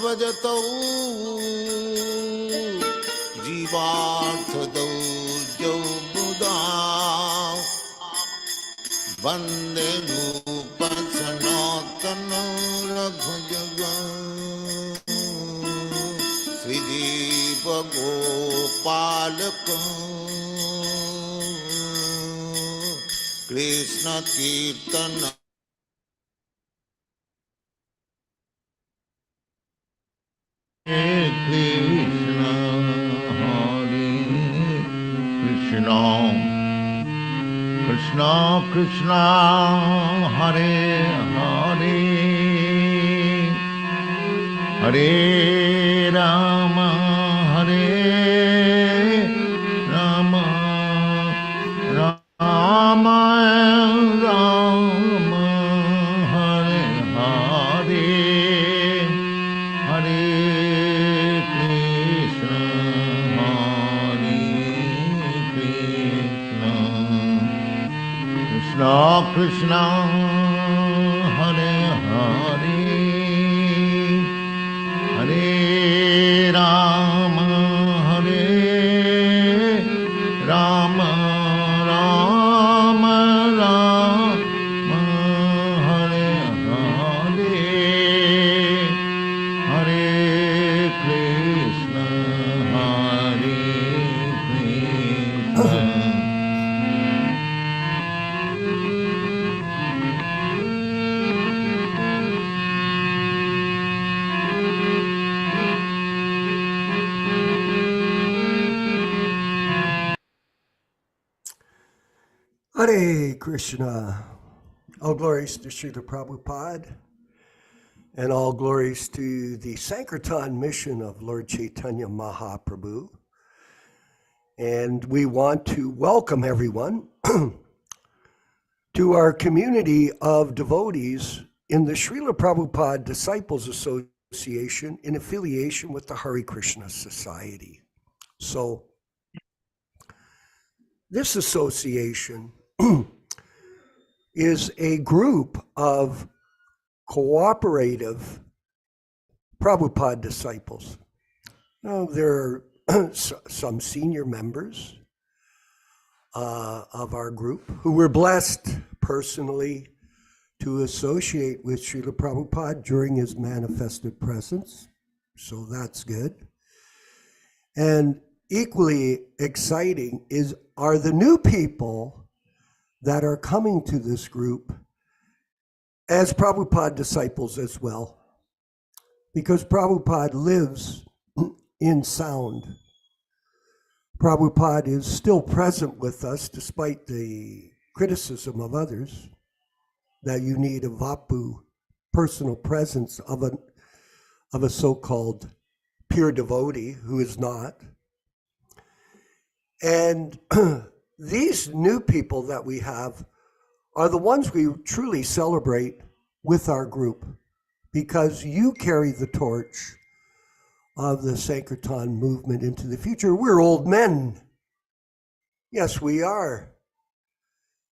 भजतौ जीवार्थदौ जौ मुदा वन्दे भूपं सनातनं रघुजगत् श्रीजीव गोपालकं कृष्ण कीर्तन Hare Krishna, Hare Krishna, Krishna Krishna, Hare Hare, Hare Rama, Hare Rama, Rama Rama, Hare Hare, Hare Krishna, Hare Krishna, Krishna Krishna, Hare Hare, Hare Rama, Hare Rama, Rama Rama, Hare Hare, Hare Krishna, Hare Krishna. Hare Krishna. All glories to Srila Prabhupada, and all glories to the Sankirtan mission of Lord Chaitanya Mahaprabhu. And we want to welcome everyone to our community of devotees in the Srila Prabhupada Disciples Association in affiliation with the Hare Krishna Society. So this association is a group of cooperative Prabhupada disciples. Now, there are some senior members of our group who were blessed personally to associate with Srila Prabhupada during his manifested presence. So that's good. And equally exciting are the new people that are coming to this group as Prabhupada disciples as well, because Prabhupada lives in sound. Prabhupada is still present with us despite the criticism of others that you need a vapu, personal presence of a so-called pure devotee who is not. And these new people that we have are the ones we truly celebrate with our group, because you carry the torch of the Sankirtan movement into the future. We're old men. Yes, we are.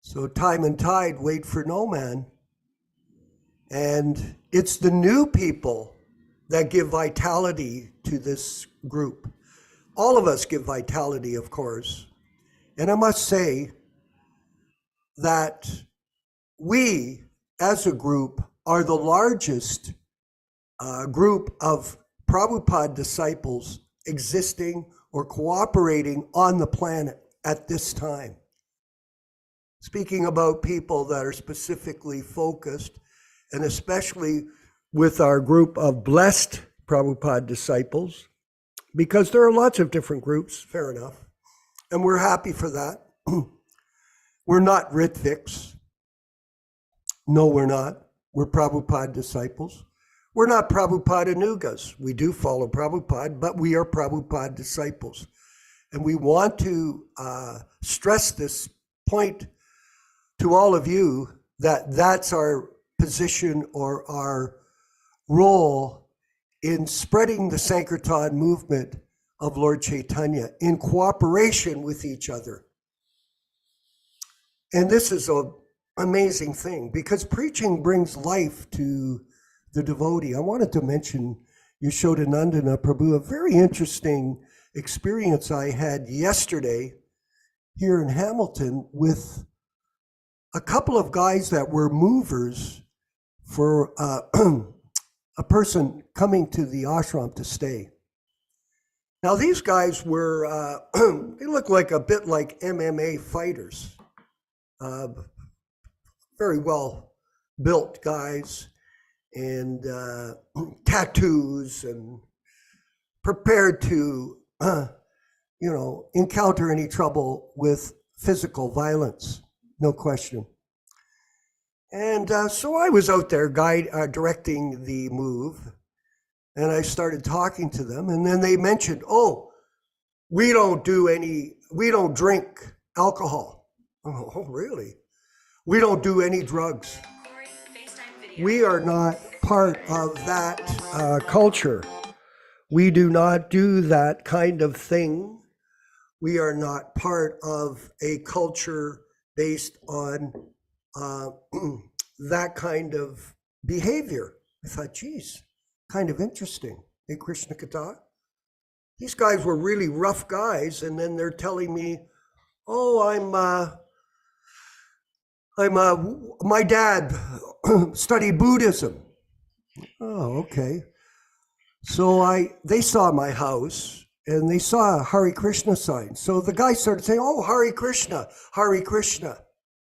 So time and tide wait for no man. And it's the new people that give vitality to this group. All of us give vitality, of course. And I must say that we, as a group, are the largest group of Prabhupada disciples existing or cooperating on the planet at this time. Speaking about people that are specifically focused, and especially with our group of blessed Prabhupada disciples, because there are lots of different groups, fair enough. And we're happy for that. We're not Ritviks. No, we're not. We're Prabhupada disciples. We're not Prabhupada Anugas. We do follow Prabhupada, but we are Prabhupada disciples. And we want to stress this point to all of you that that's our position or our role in spreading the Sankirtan movement of Lord Chaitanya in cooperation with each other. And this is an amazing thing because preaching brings life to the devotee. I wanted to mention Yashodanandana Prabhu. A very interesting experience I had yesterday here in Hamilton with a couple of guys that were movers for a person coming to the ashram to stay. Now these guys were, they looked like a bit like MMA fighters, very well built guys, and tattoos, and prepared to, encounter any trouble with physical violence, no question. And so I was out there directing the move, and I started talking to them, and then they mentioned, oh, we don't drink alcohol. Oh, really? We don't do any drugs. We are not part of that culture. We do not do that kind of thing. We are not part of a culture based on that kind of behavior. I thought, geez, kind of interesting. Hey, Krishna Kata. These guys were really rough guys, and then they're telling me, oh, my dad studied Buddhism. Oh, okay. So they saw my house, and they saw a Hare Krishna sign. So the guy started saying, oh, Hare Krishna, Hare Krishna.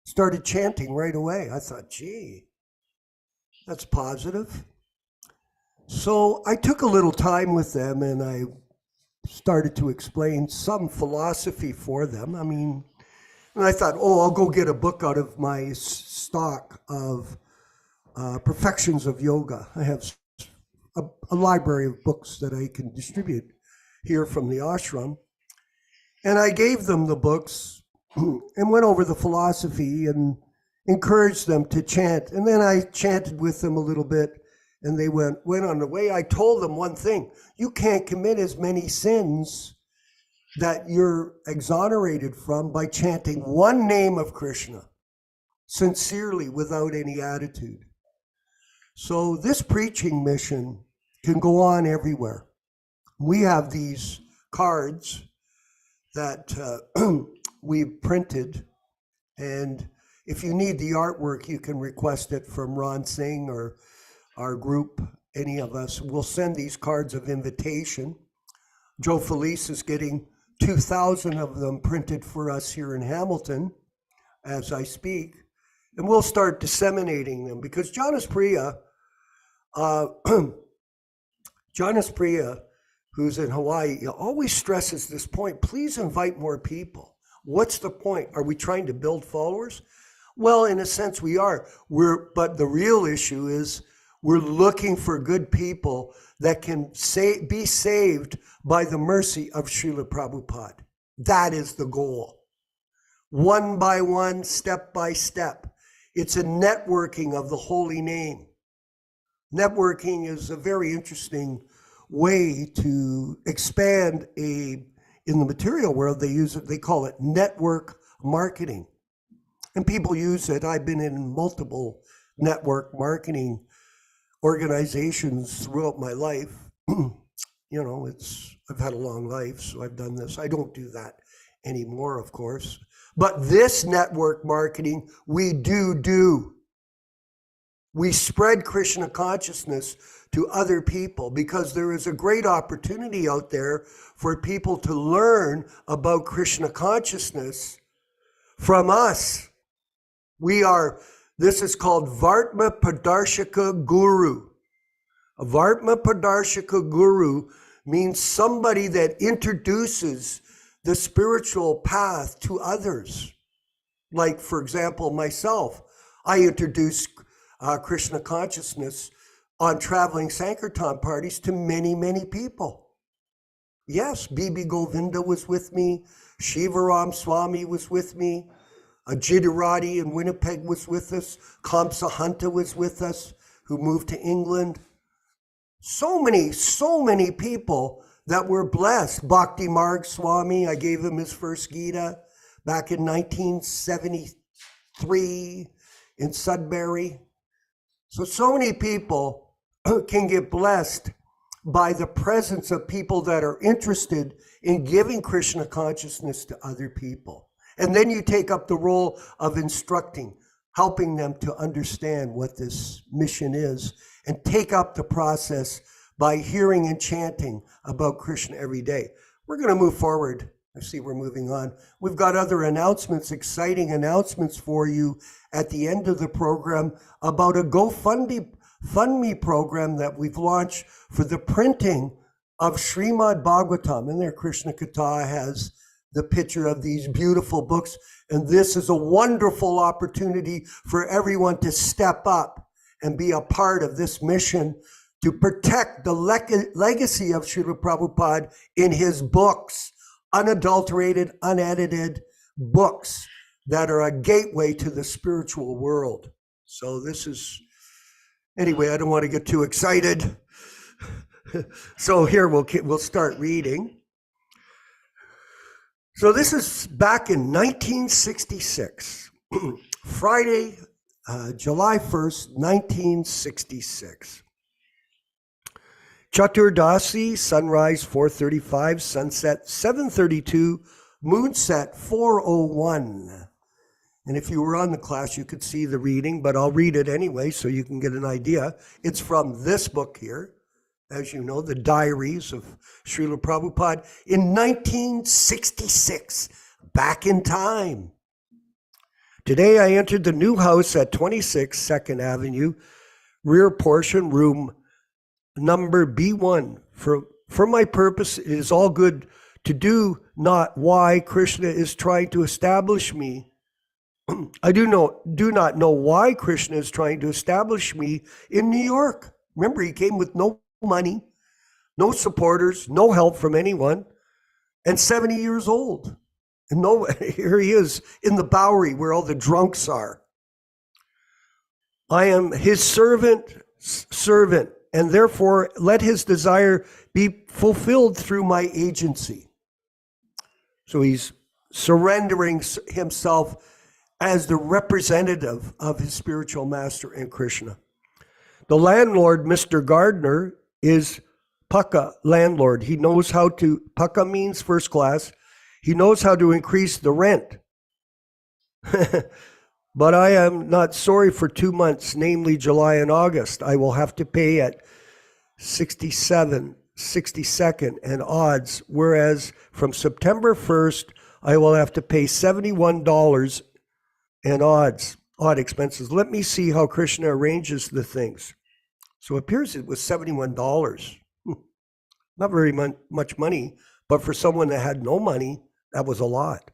Started chanting right away. I thought, gee, that's positive. So I took a little time with them, and I started to explain some philosophy for them. I mean, and I thought, oh, I'll go get a book out of my stock of Perfections of Yoga. I have a library of books that I can distribute here from the ashram. And I gave them the books and went over the philosophy and encouraged them to chant. And then I chanted with them a little bit, and they went on the way. I told them one thing: you can't commit as many sins that you're exonerated from by chanting one name of Krishna sincerely without any attitude. So this preaching mission can go on everywhere. We have these cards that we've printed, and if you need the artwork, you can request it from Ron Singh or our group, any of us. We'll send these cards of invitation. Joe Felice is getting 2,000 of them printed for us here in Hamilton as I speak, and we'll start disseminating them, because Jonas Priya, who's in Hawaii, always stresses this point: please invite more people. What's the point? Are we trying to build followers? Well, in a sense we are. But the real issue is we're looking for good people that can be saved by the mercy of Srila Prabhupada. That is the goal. One by one, step by step. It's a networking of the holy name. Networking is a very interesting way to expand in the material world. They call it network marketing. And people use it. I've been in multiple network marketing organizations throughout my life. I've had a long life, so I've done this. I don't do that anymore, of course. But this network marketing, we do. We spread Krishna consciousness to other people, because there is a great opportunity out there for people to learn about Krishna consciousness from us. This is called Vartma Padarshaka Guru. A Vartma Padarshaka Guru means somebody that introduces the spiritual path to others. Like, for example, myself, I introduced Krishna consciousness on traveling Sankirtan parties to many, many people. Yes, Bibi Govinda was with me, Shivaram Swami was with me, Jidurati in Winnipeg was with us, Kamsa Hunter was with us, who moved to England. So many people that were blessed. Bhakti Marg Swami, I gave him his first Gita back in 1973 in Sudbury. So many people can get blessed by the presence of people that are interested in giving Krishna consciousness to other people. And then you take up the role of instructing, helping them to understand what this mission is, and take up the process by hearing and chanting about Krishna every day. We're going to move forward. I see we're moving on. We've got other announcements, exciting announcements for you at the end of the program about a GoFundMe program that we've launched for the printing of Srimad Bhagavatam. And there, Krishna Katha has the picture of these beautiful books. And this is a wonderful opportunity for everyone to step up and be a part of this mission to protect the legacy of Srila Prabhupada in his books, unadulterated, unedited books that are a gateway to the spiritual world. So this is, anyway, I don't want to get too excited. So here we'll start reading. So this is back in 1966, Friday, July 1st, 1966. Chaturdasi, sunrise 4:35, sunset 7:32, moonset 4:01. And if you were on the class, you could see the reading, but I'll read it anyway so you can get an idea. It's from this book here, as you know, the Diaries of Srila Prabhupada in 1966, back in time. Today I entered the new house at 26 2nd Avenue, rear portion, room number B1. For my purpose, it is all good to do, not why Krishna is trying to establish me. I do not know why Krishna is trying to establish me in New York. Remember, he came with no money, no supporters, no help from anyone, and 70 years old. And here he is in the Bowery where all the drunks are. I am his servant, and therefore let his desire be fulfilled through my agency. So he's surrendering himself as the representative of his spiritual master and Krishna. The landlord, Mr. Gardner, is Pukka landlord. He knows how to, Pukka means first class, he knows how to increase the rent. But I am not sorry for 2 months, namely July and August. I will have to pay at 62nd and odds, whereas from September 1st, I will have to pay $71 and odd expenses. Let me see how Krishna arranges the things. So it appears it was $71. Not very much money, but for someone that had no money, that was a lot.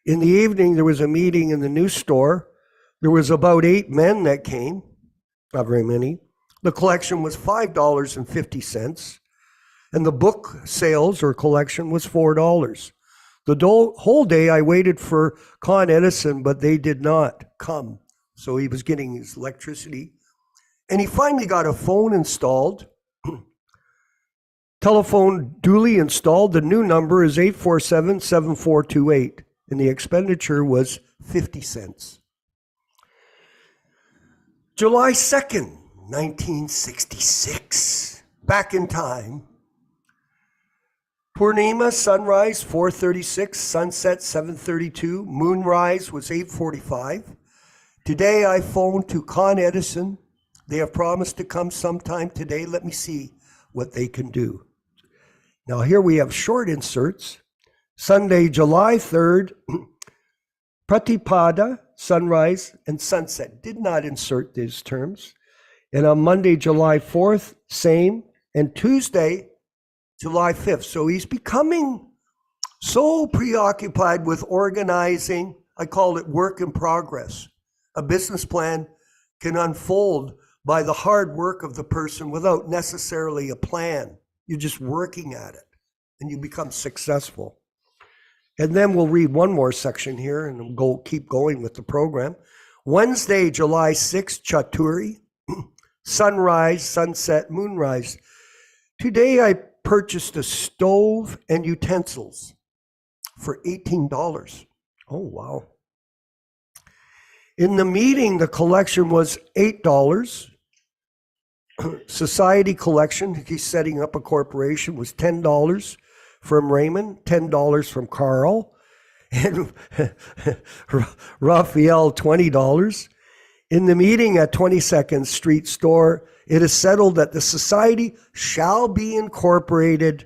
In the evening, there was a meeting in the new store. There was about 8 men that came, not very many. The collection was $5.50, and the book sales or collection was $4. The whole day I waited for Con Edison, but they did not come. So he was getting his electricity. And he finally got a phone installed. Telephone duly installed. The new number is 847-7428. And the expenditure was 50 cents. July 2nd, 1966, back in time. Purnima, sunrise 4:36, sunset 7:32, moonrise was 8:45. Today I phoned to Con Edison. They have promised to come sometime today. Let me see what they can do. Now here we have short inserts. Sunday, July 3rd, Pratipada, sunrise and sunset. Did not insert these terms. And on Monday, July 4th, same. And Tuesday, July 5th. So he's becoming so preoccupied with organizing. I call it work in progress. A business plan can unfold by the hard work of the person without necessarily a plan. You're just working at it and you become successful. And then we'll read one more section here and we'll keep going with the program. Wednesday, July 6th, Chaturi, sunrise, sunset, moonrise. Today I purchased a stove and utensils for $18. Oh, wow. In the meeting, the collection was $8. Society collection, he's setting up a corporation, was $10 from Raymond, $10 from Carl, and Raphael, $20. In the meeting at 22nd Street Store, it is settled that the society shall be incorporated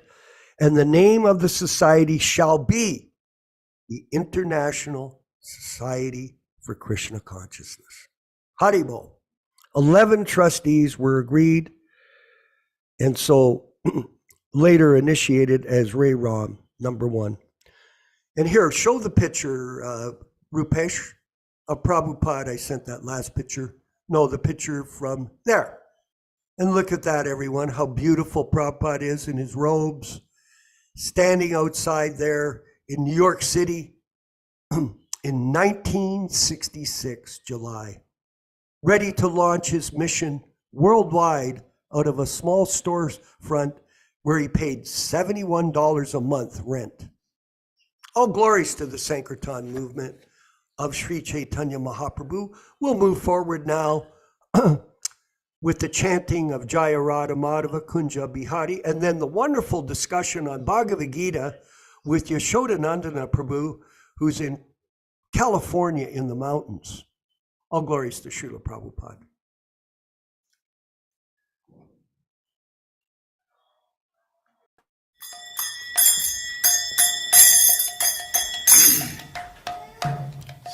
and the name of the society shall be the International Society for Krishna Consciousness. Haribol. 11 trustees were agreed, and so later initiated as Ray Ram, number 1. And here, show the picture, Rupesh, of Prabhupada. I sent that last picture. No, the picture from there. And look at that, everyone, how beautiful Prabhupada is in his robes, standing outside there in New York City in 1966, July, ready to launch his mission worldwide out of a small storefront where he paid $71 a month rent. All glories to the Sankirtan movement of Sri Chaitanya Mahaprabhu. We'll move forward now with the chanting of Jaya Radha Madhava Kunja Bihari, and then the wonderful discussion on Bhagavad-gītā with Yashodanandana Prabhu, who's in California in the mountains. All glories to Srila Prabhupada.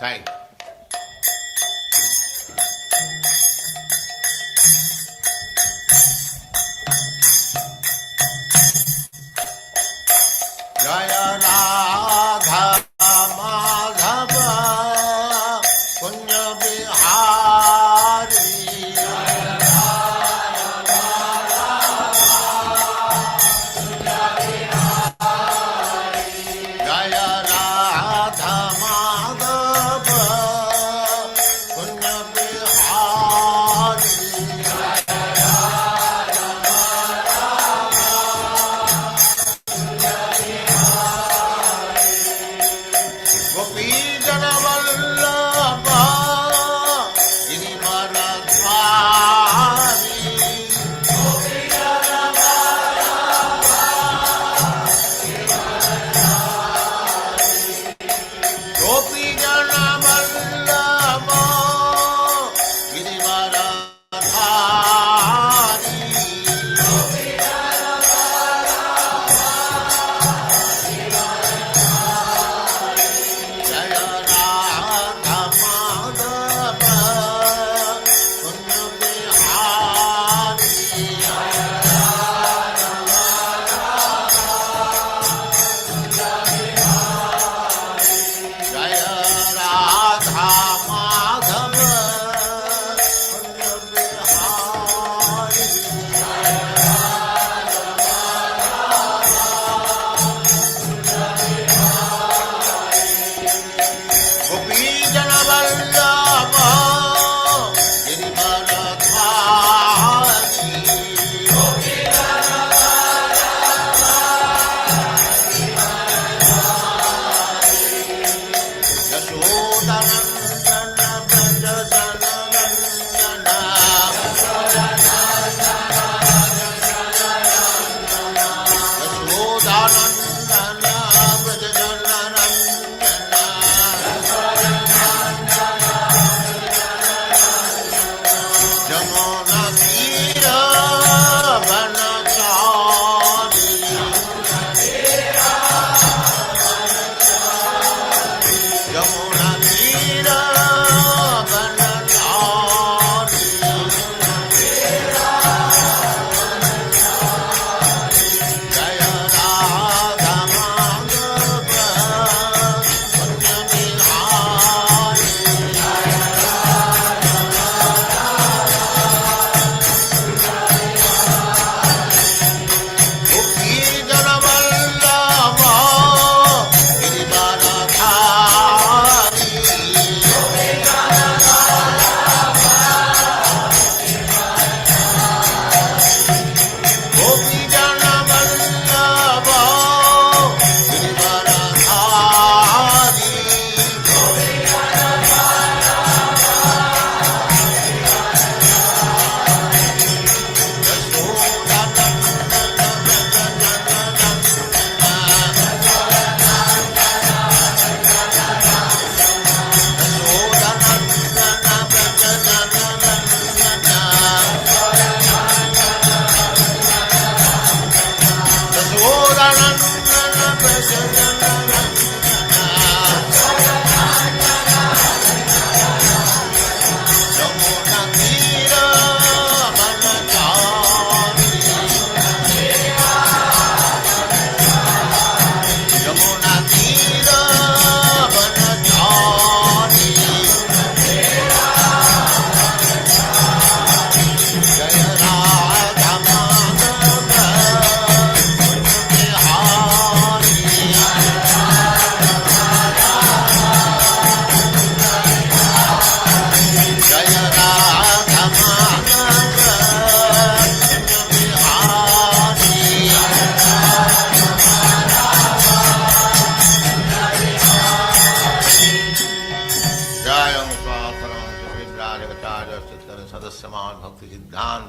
Sai. Jaya Radha Madhava Kunja Bihari. Jaya Radha Madhava Kunja Bihari.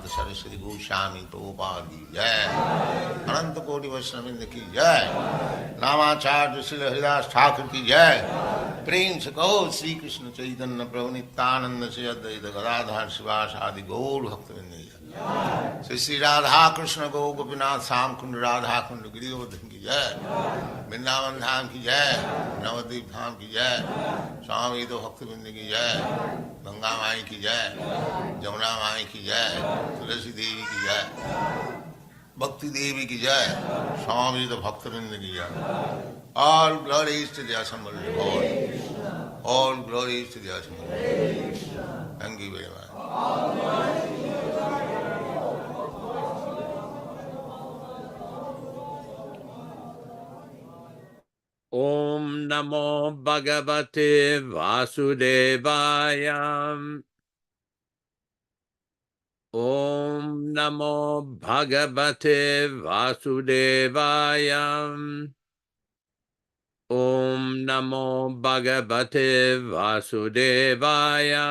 Saraswati Goswami Prabhupada की जय, अनंत कोटि वैष्णववृंद की जय, नामाचार्य श्री हरिदास ठाकुर की जय। प्रेम से कहो श्री कृष्ण चैतन्य प्रभु नित्यानंद से अद्वैत गदाधर शिवास आदि गौर भक्तवृंद की जय। श्री श्री राधा कृष्ण गौ गोपीनाथ श्याम कुंड राधा कुंड गिरिवर्धन की जय, वृंदावन धाम की जय, नवद्वीप धाम की जय, स्वामी तो भक्तवृंद की जय, गंगा माई की जय, जमुना माई की जय, तुलसी देवी की जय, भक्ति देवी की जय, स्वामी तो भक्तवृंद की जय। All glories to the assembled Lord. All glories to the assembled Lord. Thank you very much. Om Namo Bhagavate Vasudevaya. Om Namo Bhagavate Vasudevaya. Om Namo Bhagavate Vasudevaya.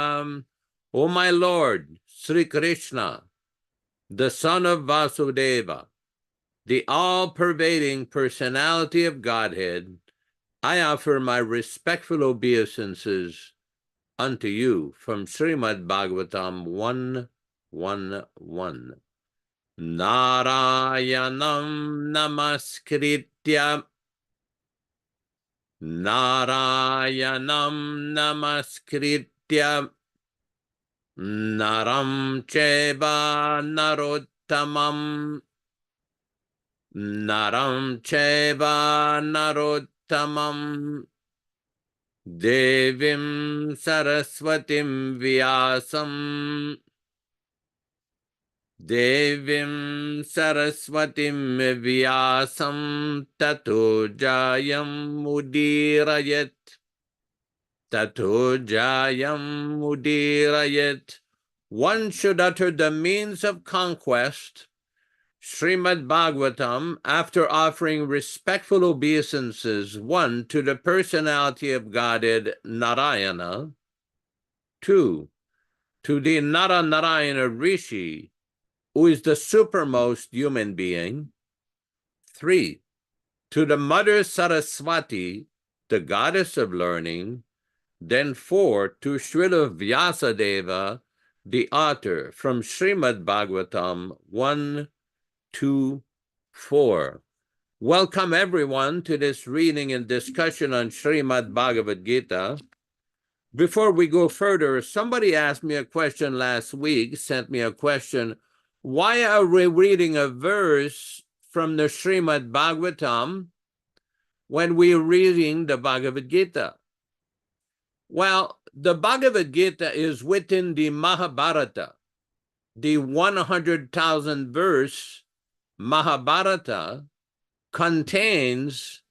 O my Lord, Sri Krishna, the son of Vasudeva, the all-pervading personality of Godhead, I offer my respectful obeisances unto you from Srimad Bhagavatam 1:1:1. Narayanam namaskritya Narayanam namaskritya Naram cheva narottamam Naram cheva narottamam Devim saraswatim vyasam Devim saraswatim vyasam tato jayam udirayat Tato jayam udirayat. One should utter the means of conquest, Srimad Bhagavatam, after offering respectful obeisances, 1, to the personality of Godhead Narayana, 2, to the Narayana Rishi, who is the supermost human being, 3, to the Mother Saraswati, the goddess of learning, then 4, to Srila Vyasadeva, the author, from Srimad Bhagavatam 1:2:4. Welcome everyone to this reading and discussion on Srimad Bhagavad-gītā. Before we go further, somebody asked me a question last week, sent me a question. Why are we reading a verse from the Srimad Bhagavatam when we're reading the Bhagavad-gītā? Well, the Bhagavad-gītā is within the Mahabharata, the 100,000 verse Mahabharata contains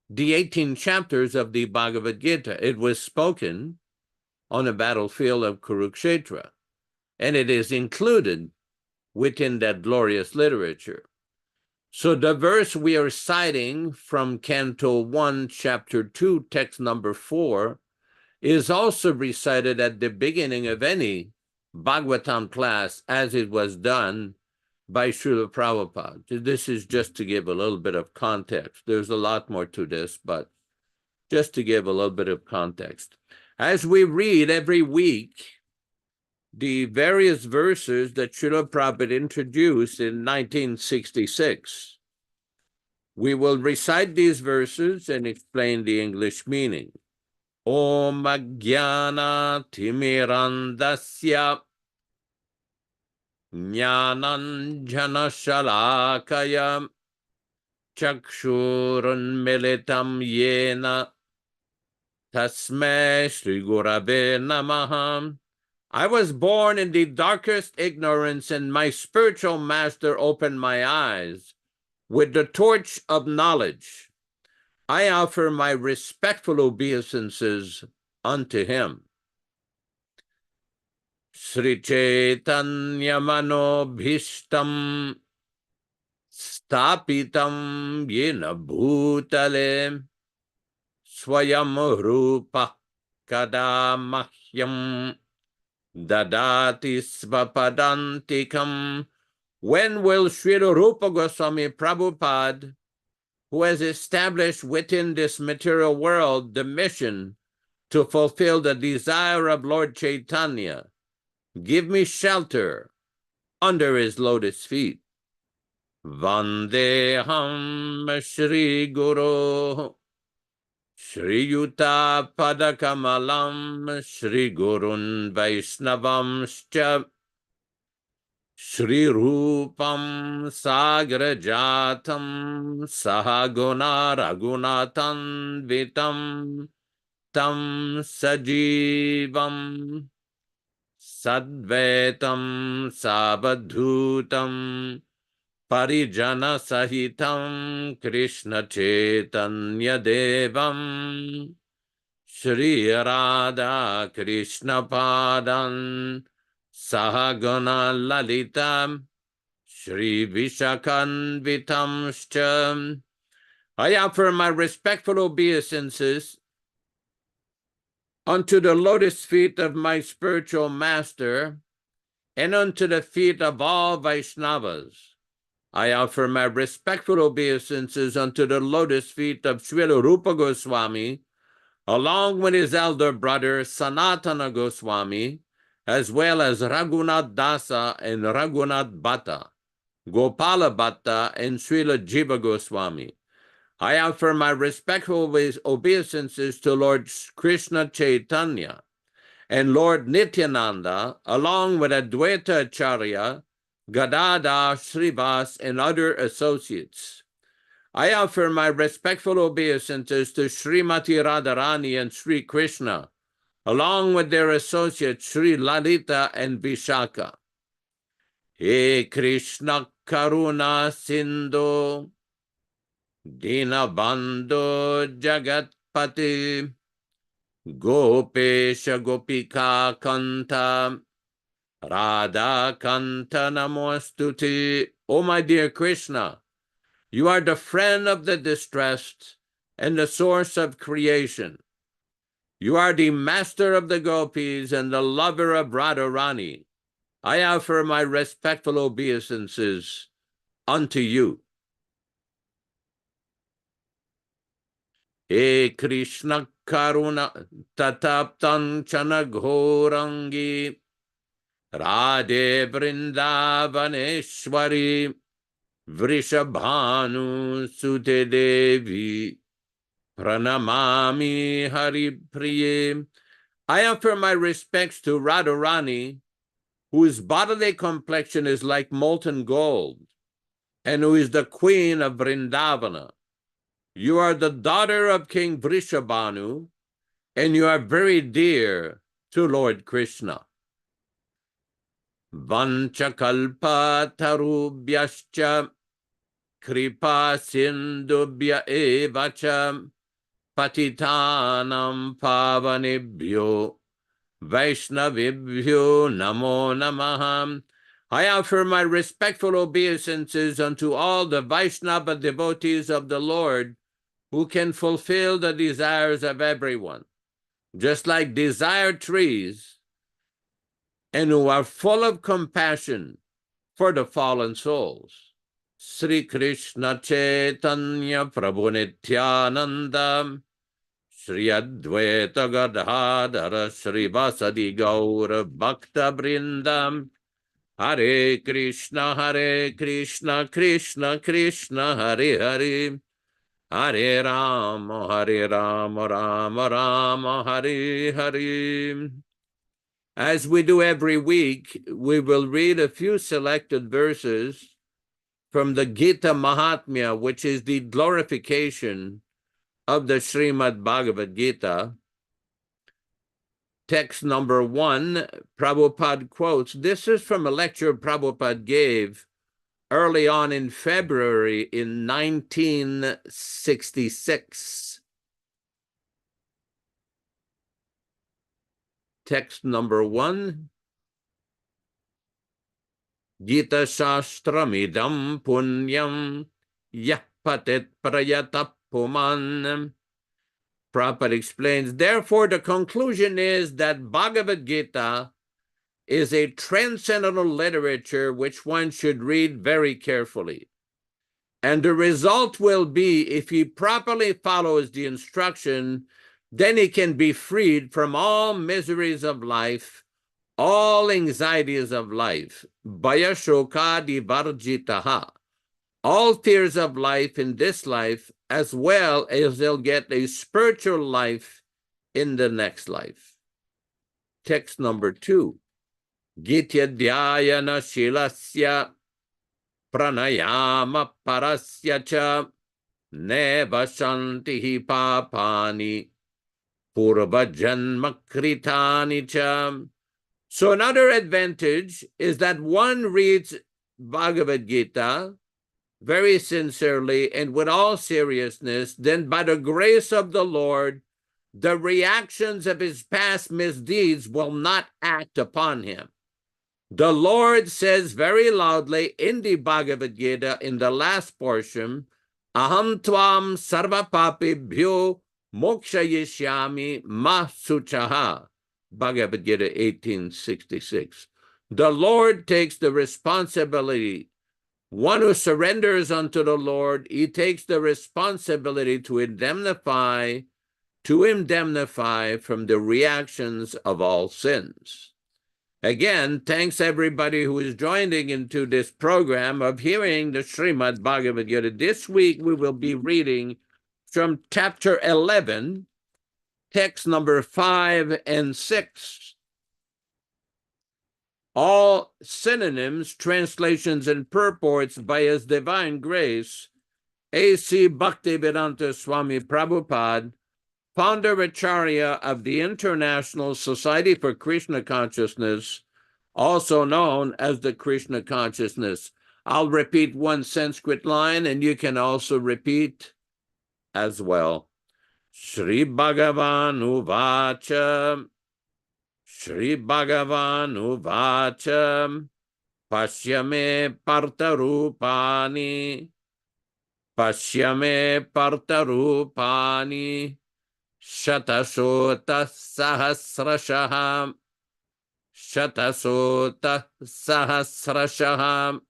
the 18 chapters of the Bhagavad-gītā. It was spoken on the battlefield of Kurukshetra, and it is included within that glorious literature. So the verse we are citing from Canto 1, Chapter 2, text number 4, is also recited at the beginning of any Bhagavatam class as it was done by Srila Prabhupada. This is just to give a little bit of context. There's a lot more to this, but just to give a little bit of context. As we read every week the various verses that Srila Prabhupada introduced in 1966, we will recite these verses and explain the English meaning. Om Ajnana Timirandasya Jnananjana Shalakaya Chakshurunmilitam Yena Tasmai Shri Gurave Namaha. I was born in the darkest ignorance, and my spiritual master opened my eyes with the torch of knowledge. I offer my respectful obeisances unto him. Sri Chaitanya Manobhishtam Stapitam Yena Bhutale Swayam Rupa Kadamahyam dadati svapadantikam. When will Srila Rupa Goswami Prabhupada, who has established within this material world the mission to fulfill the desire of Lord Chaitanya, give me shelter under his lotus feet? Vandeham Shri Guru Shri Yuta Padakamalam Shri Gurun Vaishnavamscha Shri Rupam Sagrajatam Sahaguna Raghunatan Vitam Tam Sajivam Sadvetam Sabadhutam Parijana Sahitam Krishna Chaitanya Devam Shri Radha Krishna Padan Sahagana Lalitam Shri Vishakanvitamscha. I offer my respectful obeisances unto the lotus feet of my spiritual master and unto the feet of all Vaishnavas. I offer my respectful obeisances unto the lotus feet of Srila Rupa Goswami, along with his elder brother Sanatana Goswami, as well as Raghunath Dasa and Raghunath Bhatta, Gopala Bhatta and Srila Jiva Goswami. I offer my respectful obeisances to Lord Krishna Chaitanya and Lord Nityananda, along with Advaita Acharya, Gadadhar, Srivas, and other associates. I offer my respectful obeisances to Srimati Radharani and Sri Krishna, along with their associates Sri Lalita and Vishaka. He Krishna Karuna Sindhu Dinabandhu Jagatpati Gopesha Gopika Kanta Radha Kanta Namostuti. O my dear Krishna, you are the friend of the distressed and the source of creation. You are the master of the gopis and the lover of Radharani. I offer my respectful obeisances unto you. He Krishna Karuna Tataptan Chanaghorangi Radhe Vrindavaneshwari Vrishabhanu Sute Devi Pranamami Hari Priye. I offer my respects to Radharani, whose bodily complexion is like molten gold, and who is the queen of Vrindavana. You are the daughter of King Vrishabhanu, and you are very dear to Lord Krishna. Vanchakalpa tarubhyascha kripa sindubhya evacha patitanam pavanebhyo Vaishnavibhyo namo namaha. I offer my respectful obeisances unto all the Vaishnava devotees of the Lord who can fulfill the desires of everyone, just like desire trees, and who are full of compassion for the fallen souls. Sri Krishna Chaitanya Prabhu Nityananda Shri Advaita Gadadhara Shri Vasadi Gaura Bhakta Brindam Hare Krishna Krishna Krishna Hare Hare Hare Rama Rama Rama Hare Hare. As we do every week, we will read a few selected verses from the Gita Mahatmya, which is the glorification of the Srimad Bhagavad-gītā. Text number 1, Prabhupada quotes. This is from a lecture Prabhupada gave early on in February in 1966. Text number 1. Gita Shastramidam Punyam Yah Patit Prayatap Puman. Prabhupada explains, therefore the conclusion is that Bhagavad-gītā is a transcendental literature which one should read very carefully. And the result will be, if he properly follows the instruction, then he can be freed from all miseries of life, all anxieties of life. Bhaya shoka divarjitaha. All fears of life in this life, as well as they'll get a spiritual life in the next life. Text number 2. Gitya dhyayana shilasya pranayama parasya cha neva shantihi papani purva janma kritani cha. So another advantage is that one reads Bhagavad-gītā very sincerely and with all seriousness, then by the grace of the Lord, the reactions of his past misdeeds will not act upon him. The Lord says very loudly in the Bhagavad-gītā, in the last portion, Aham tvam sarva papibhyo mokshayishyami ma suchaha. Bhagavad-gītā 1866. The Lord takes the responsibility. One who surrenders unto the Lord, he takes the responsibility to indemnify from the reactions of all sins. Again, thanks everybody who is joining into this program of hearing the Srimad Bhagavad-gītā. This week we will be reading from chapter 11, text number 5 and 6. All synonyms, translations, and purports by His Divine Grace, A.C. Bhaktivedanta Swami Prabhupada, founder Acharya of the International Society for Krishna Consciousness, also known as the Krishna Consciousness. I'll repeat one Sanskrit line, and you can also repeat as well. Shri Bhagavan Uvacha, Shri Bhagavan Uvacha, Pashyame Partarupani, Pashyame Partarupani, Shatasota Sahasrashaham, Shatasota Sahasrashaham,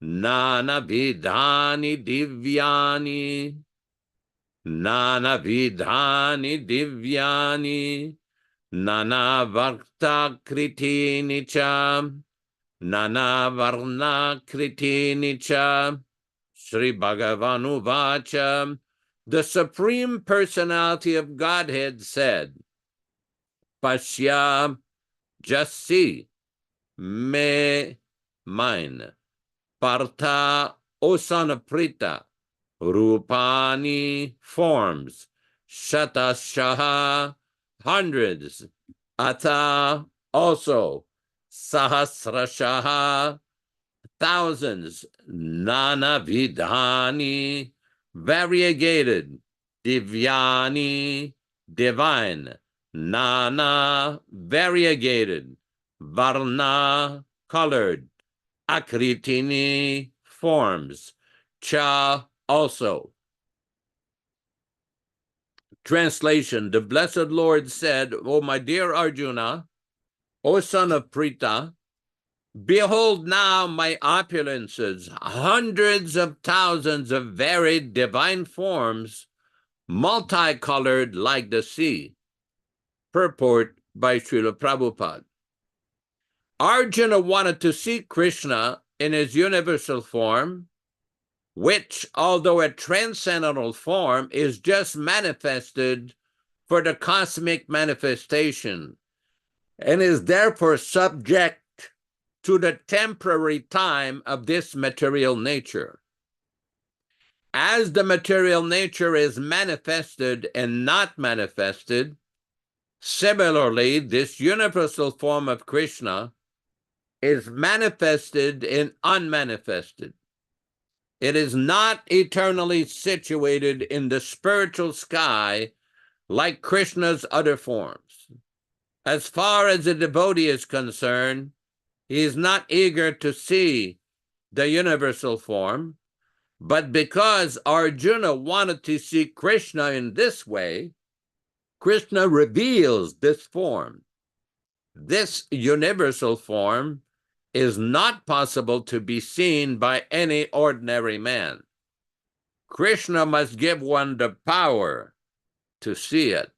Nana Vidhani Divyani, Nana Vidhani Divyani, Nana Varta Kritini cha, Nana Varna Kritini cha, Sri Bhagavanu Vacha. The Supreme Personality of Godhead said, Pashya, just see, me, mine, Partha, Osanaprita, Rupani, forms, Shatashaha, hundreds, Ata, also, Sahasrashaha, thousands, Nana Vidhani, variegated, Divyani, divine, Nana, variegated, Varna, colored, Akritini, forms, Cha, also. Translation: the Blessed Lord said, O my dear Arjuna, O son of Prita, behold now my opulences, hundreds of thousands of varied divine forms, multicolored like the sea. Purport by Srila Prabhupada. Arjuna wanted to see Krishna in his universal form, which, although a transcendental form, is just manifested for the cosmic manifestation, and is therefore subject to the temporary time of this material nature. As the material nature is manifested and not manifested, similarly, this universal form of Krishna is manifested and unmanifested. It is not eternally situated in the spiritual sky like Krishna's other forms. As far as the devotee is concerned, he is not eager to see the universal form, but because Arjuna wanted to see Krishna in this way, Krishna reveals this form. This universal form is not possible to be seen by any ordinary man. Krishna must give one the power to see it.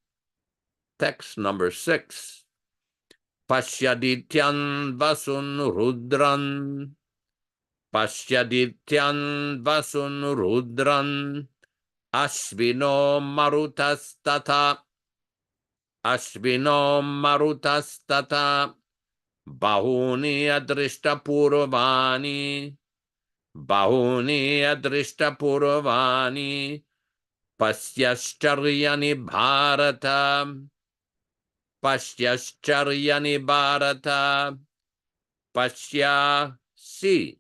Text number 6. Pasyadityan vasun rudran. Pasyadityan vasun rudran. Ashvino marutastata. Ashvino marutastata. Bahuni adrishta purvani. Bahuni adrishta purvani. Pasyascharjani bharata. Pasyascharjani bharata. Pasya si.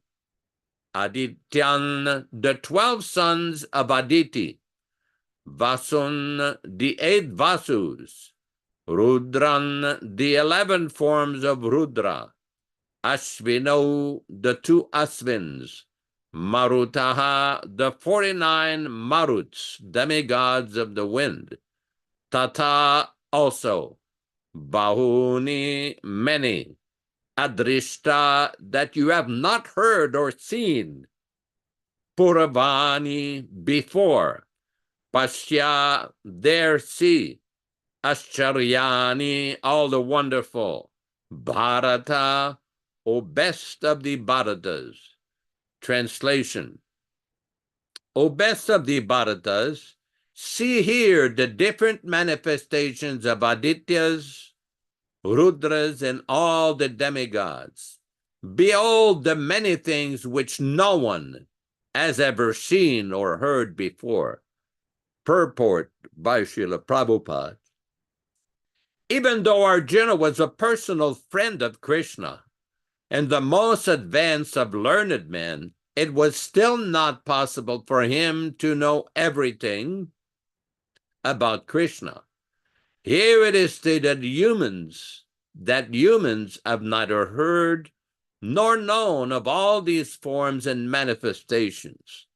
Adityan, the 12 sons of Aditi. Vasun, the 8 Vasus. Rudran, the 11 forms of Rudra. Ashvino, the 2 Asvins. Marutaha, the 49 Maruts, demigods of the wind. Tata, also. Bahuni, many. Adrishta, that you have not heard or seen. Puravani, before. Pashya, there see. Ascharyani, all the wonderful. Bharata, O best of the Bharatas. Translation. O best of the Bharatas, see here the different manifestations of Adityas, Rudras, and all the demigods. Behold the many things which no one has ever seen or heard before. Purport by Srila Prabhupada. Even though Arjuna was a personal friend of Krishna and the most advanced of learned men, it was still not possible for him to know everything about Krishna. Here it is stated that humans have neither heard nor known of all these forms and manifestations.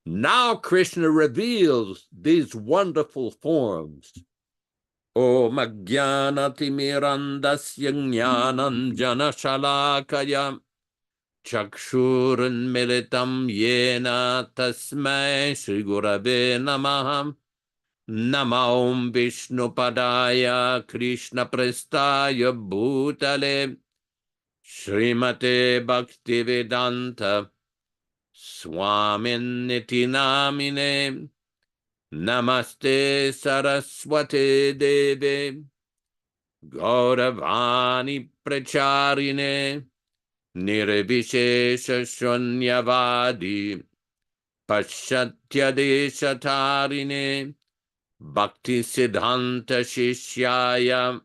Now Krishna reveals these wonderful forms. Om Ajnanati Mirandasya Jnanam Jana Shalakaya Chakshurun Militam Yena Tasmai Shri Gurave Namah. Namo Vishnu Padaya Krishna Prestaya Bhutale Srimate Bhaktivedanta Swamin Niti Namine Namaste Saraswate Deve Gauravani Pracharine Nirvishesha Shunyavadi Paschatya Deshatarine Bhakti Siddhanta Shishyaya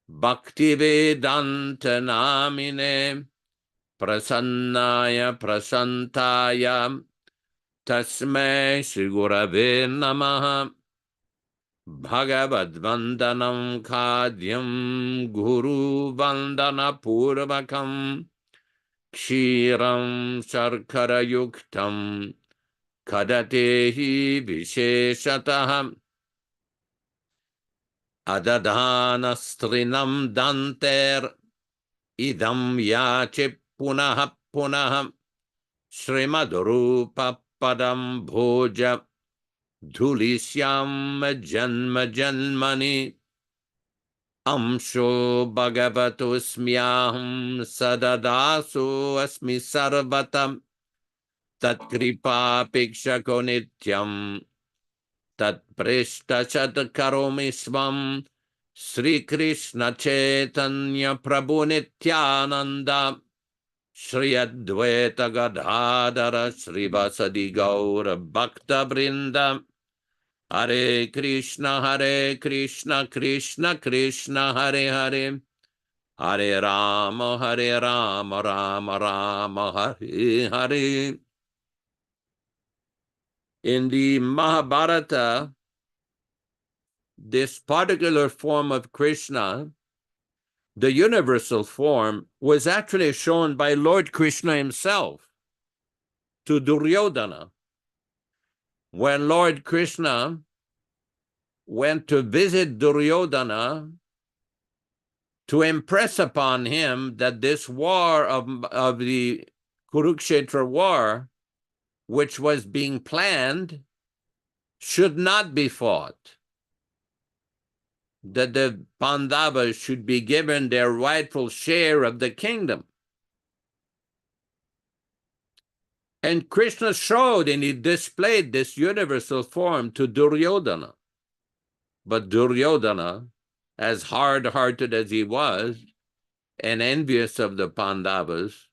Bhakti Vedanta Namine Prasannaya Prasantaya Tasmai Shri Gurave Namaha. Bhagavad Vandanam Khadyam Guru Vandana Purvakam Kshiram Sarkara Yuktam Kadatehi Visheshataham Adadhana Strinam Danter Idam Yache Punaha Punaham Srimadurupa Padam Bhoja Dhulisyam Janma Janmani Amsho Bhagavato Smyaham Sadadaso Asmi Sarvatam Tat Kripa Pikshako Nityam Tat Prishta Chat Karomi Swam Sri Krishna Chaitanya Prabhu Nityananda Shri Advaita Gadadhara Shri Vasadi Gaura Bhakta Brinda Hare Krishna Krishna Krishna Hare Hare Hare Rama Rama Rama Hare Hare. In the Mahabharata, this particular form of Krishna, the universal form, was actually shown by Lord Krishna himself to Duryodhana. When Lord Krishna went to visit Duryodhana to impress upon him that this war of the Kurukshetra war, which was being planned, should not be fought, that the Pandavas should be given their rightful share of the kingdom. And Krishna showed and he displayed this universal form to Duryodhana. But Duryodhana, as hard-hearted as he was and envious of the Pandavas,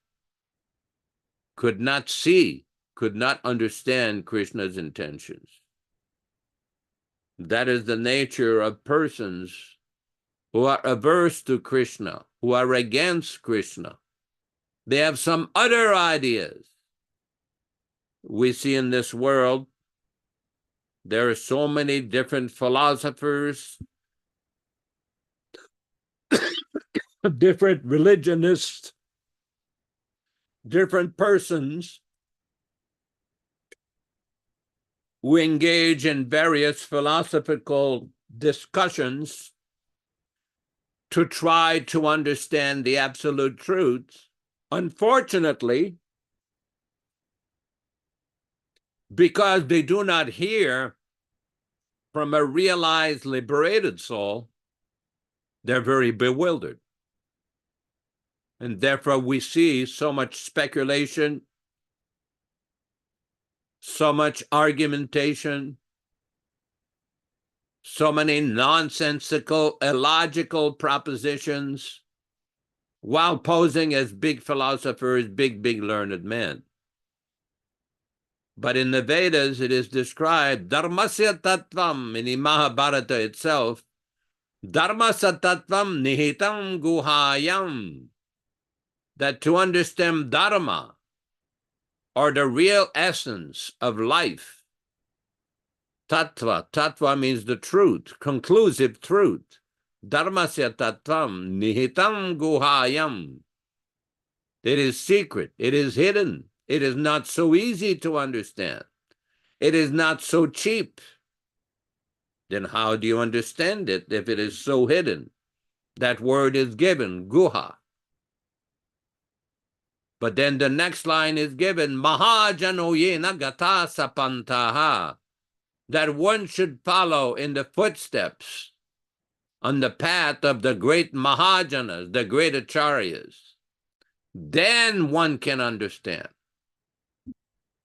could not see, could not understand Krishna's intentions. That is the nature of persons who are averse to Krishna, who are against Krishna. They have some other ideas. We see in this world, there are so many different philosophers, different religionists, different persons who engage in various philosophical discussions to try to understand the absolute truth. Unfortunately, because they do not hear from a realized, liberated soul, they're very bewildered. And therefore we see so much speculation, so much argumentation, so many nonsensical, illogical propositions, while posing as big philosophers, big learned men. But in the Vedas, it is described, Dharmasya Tattvam, in the Mahabharata itself, Dharmasya Tattvam Nihitam Guhayam, that to understand Dharma, or the real essence of life, Tattva means the truth, conclusive truth, Dharmasya Tattvam Nihitam Guhayam. It is secret, it is hidden. It is not so easy to understand. It is not so cheap. Then how do you understand it if it is so hidden? That word is given, guha. But then the next line is given, Mahajano yena gata sapantaha, that one should follow in the footsteps on the path of the great Mahajanas, the great Acharyas. Then one can understand.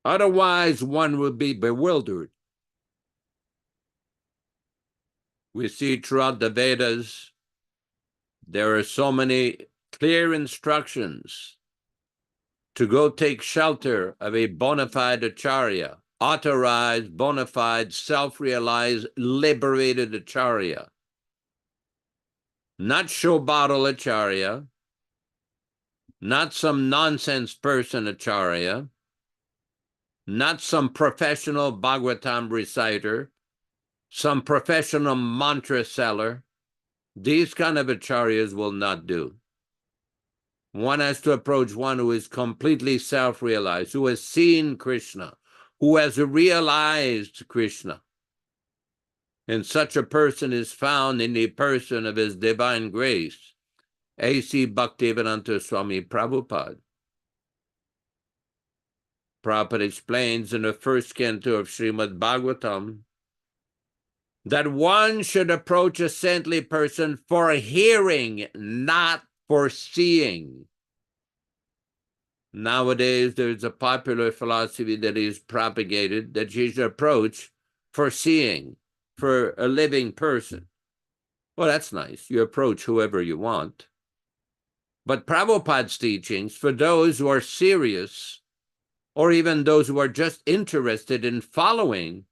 Otherwise, one will be bewildered. We see throughout the Vedas, there are so many clear instructions to go take shelter of a bona fide Acharya, authorized, bona fide, self-realized, liberated Acharya. Not Shobharal Acharya, not some nonsense person Acharya, not some professional Bhagavatam reciter, some professional mantra seller. These kind of acharyas will not do. One has to approach one who is completely self-realized, who has seen Krishna, who has realized Krishna. And such a person is found in the person of His Divine Grace, A.C. Bhaktivedanta Swami Prabhupada. Prabhupada explains in the first canto of Srimad Bhagavatam that one should approach a saintly person for hearing, not for seeing. Nowadays, there's a popular philosophy that is propagated that you should approach for seeing, for a living person. Well, that's nice. You approach whoever you want. But Prabhupada's teachings, for those who are serious, or even those who are just interested in following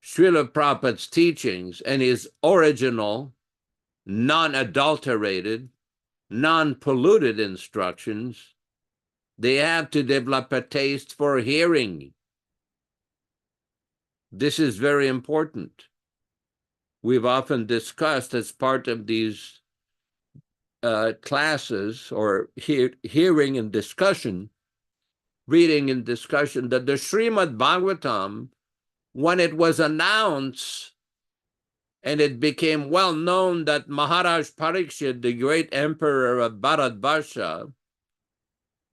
Srila Prabhupada's teachings and his original, non-adulterated, non-polluted instructions, they have to develop a taste for hearing. This is very important. We've often discussed as part of these classes or hearing and discussion, reading and discussion, that the Srimad Bhagavatam, when it was announced and it became well known that Maharaj Parikshit, the great emperor of Bharatvarsha,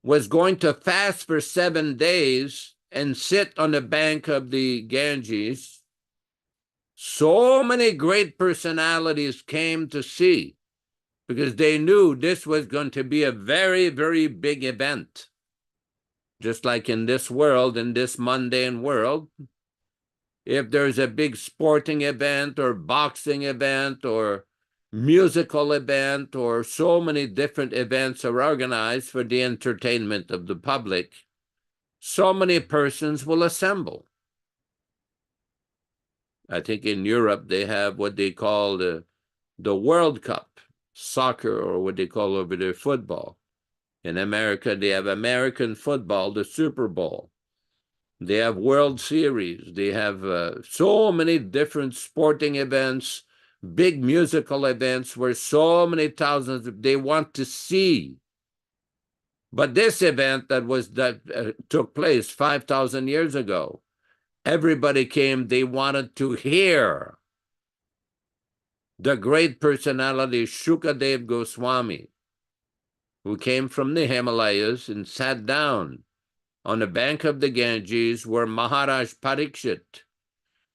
was going to fast for 7 days and sit on the bank of the Ganges. So many great personalities came to see, because they knew this was going to be a very, very big event. Just like in this world, in this mundane world, if there's a big sporting event or boxing event or musical event, or so many different events are organized for the entertainment of the public, so many persons will assemble. I think in Europe they have what they call the World Cup, soccer, or what they call over there football. In America, they have American football, the Super Bowl. They have World Series. They have so many different sporting events, big musical events where so many thousands they want to see. But this event that took place 5,000 years ago, everybody came. They wanted to hear the great personality Shukadev Goswami, who came from the Himalayas and sat down on the bank of the Ganges, where Maharaj Parikshit,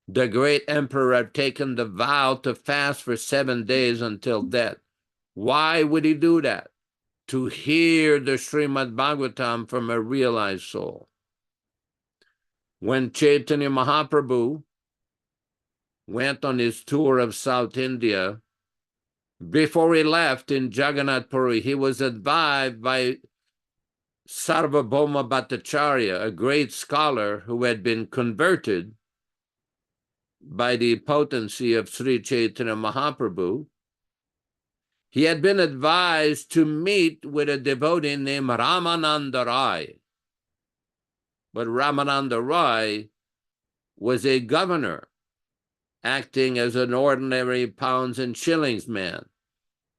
the great emperor, had taken the vow to fast for 7 days until death. Why would he do that? To hear the Srimad Bhagavatam from a realized soul. When Chaitanya Mahaprabhu went on his tour of South India, before he left in Jagannath Puri, he was advised by Sarvabhauma Bhattacharya, a great scholar who had been converted by the potency of Sri Chaitanya Mahaprabhu. He had been advised to meet with a devotee named Ramananda Rai. But Ramananda Rai was a governor, acting as an ordinary pounds and shillings man.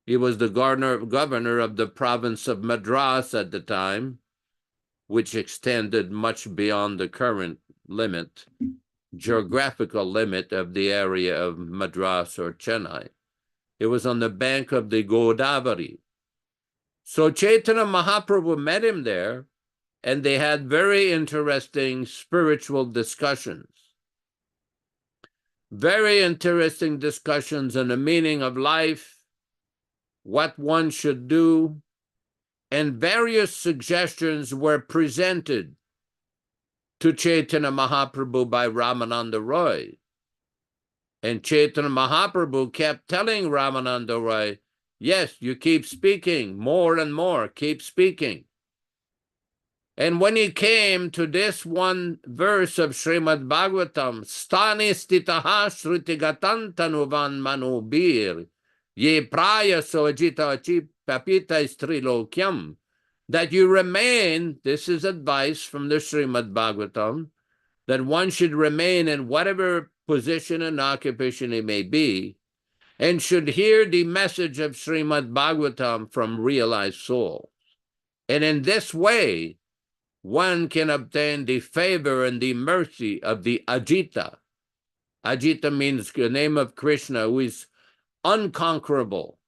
He was the governor of the province of Madras at the time, which extended much beyond the current limit, geographical limit of the area of Madras or Chennai. It was on the bank of the Godavari. So Chaitanya Mahaprabhu met him there, and they had very interesting spiritual discussions. Very interesting discussions on the meaning of life, what one should do, and various suggestions were presented to Chaitanya Mahaprabhu by Ramananda Roy. And Chaitanya Mahaprabhu kept telling Ramananda Roy, yes, you keep speaking more and more, keep speaking. And when he came to this one verse of Srimad Bhagavatam, Stani stitaha shrutigatan tanuvan manubir, ye praya sojita achi papita istrilokyam, that you remain, this is advice from the Srimad Bhagavatam, that one should remain in whatever position and occupation it may be, and should hear the message of Srimad Bhagavatam from realized souls. And in this way, one can obtain the favor and the mercy of the Ajita. Ajita means the name of Krishna, who is unconquerable.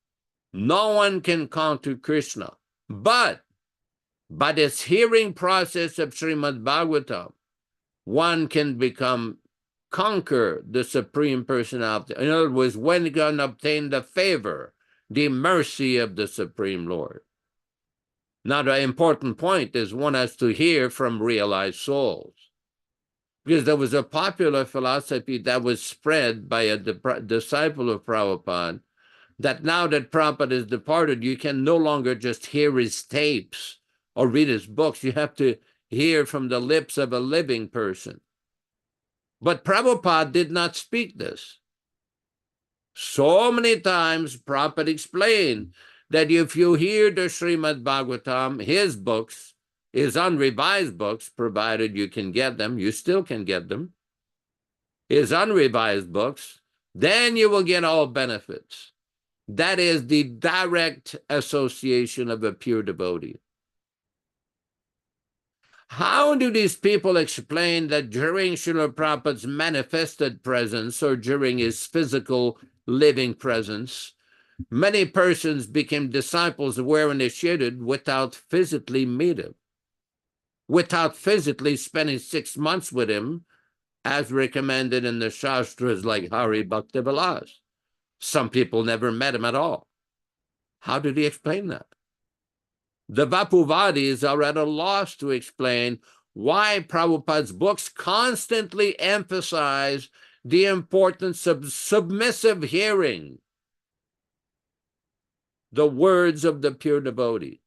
No one can conquer Krishna. But by this hearing process of Srimad Bhagavatam, one can conquer the Supreme Personality. In other words, one can obtain the favor, the mercy of the Supreme Lord. Now, the important point is one has to hear from realized souls. Because there was a popular philosophy that was spread by a disciple of Prabhupada, that now that Prabhupada is departed, you can no longer just hear his tapes or read his books. You have to hear from the lips of a living person. But Prabhupada did not speak this. So many times Prabhupada explained that if you hear the Srimad Bhagavatam, his books, his unrevised books, provided you can get them, you still can get them, his unrevised books, then you will get all benefits. That is the direct association of a pure devotee. How do these people explain that during Srila Prabhupada's manifested presence, or during his physical living presence. Many persons became disciples who were initiated without physically meeting him, without physically spending 6 months with him, as recommended in the Shastras like Hari Bhakti Vilas. Some people never met him at all. How did he explain that? The Vapuvadis are at a loss to explain why Prabhupada's books constantly emphasize the importance of submissive hearing the words of the pure devotee.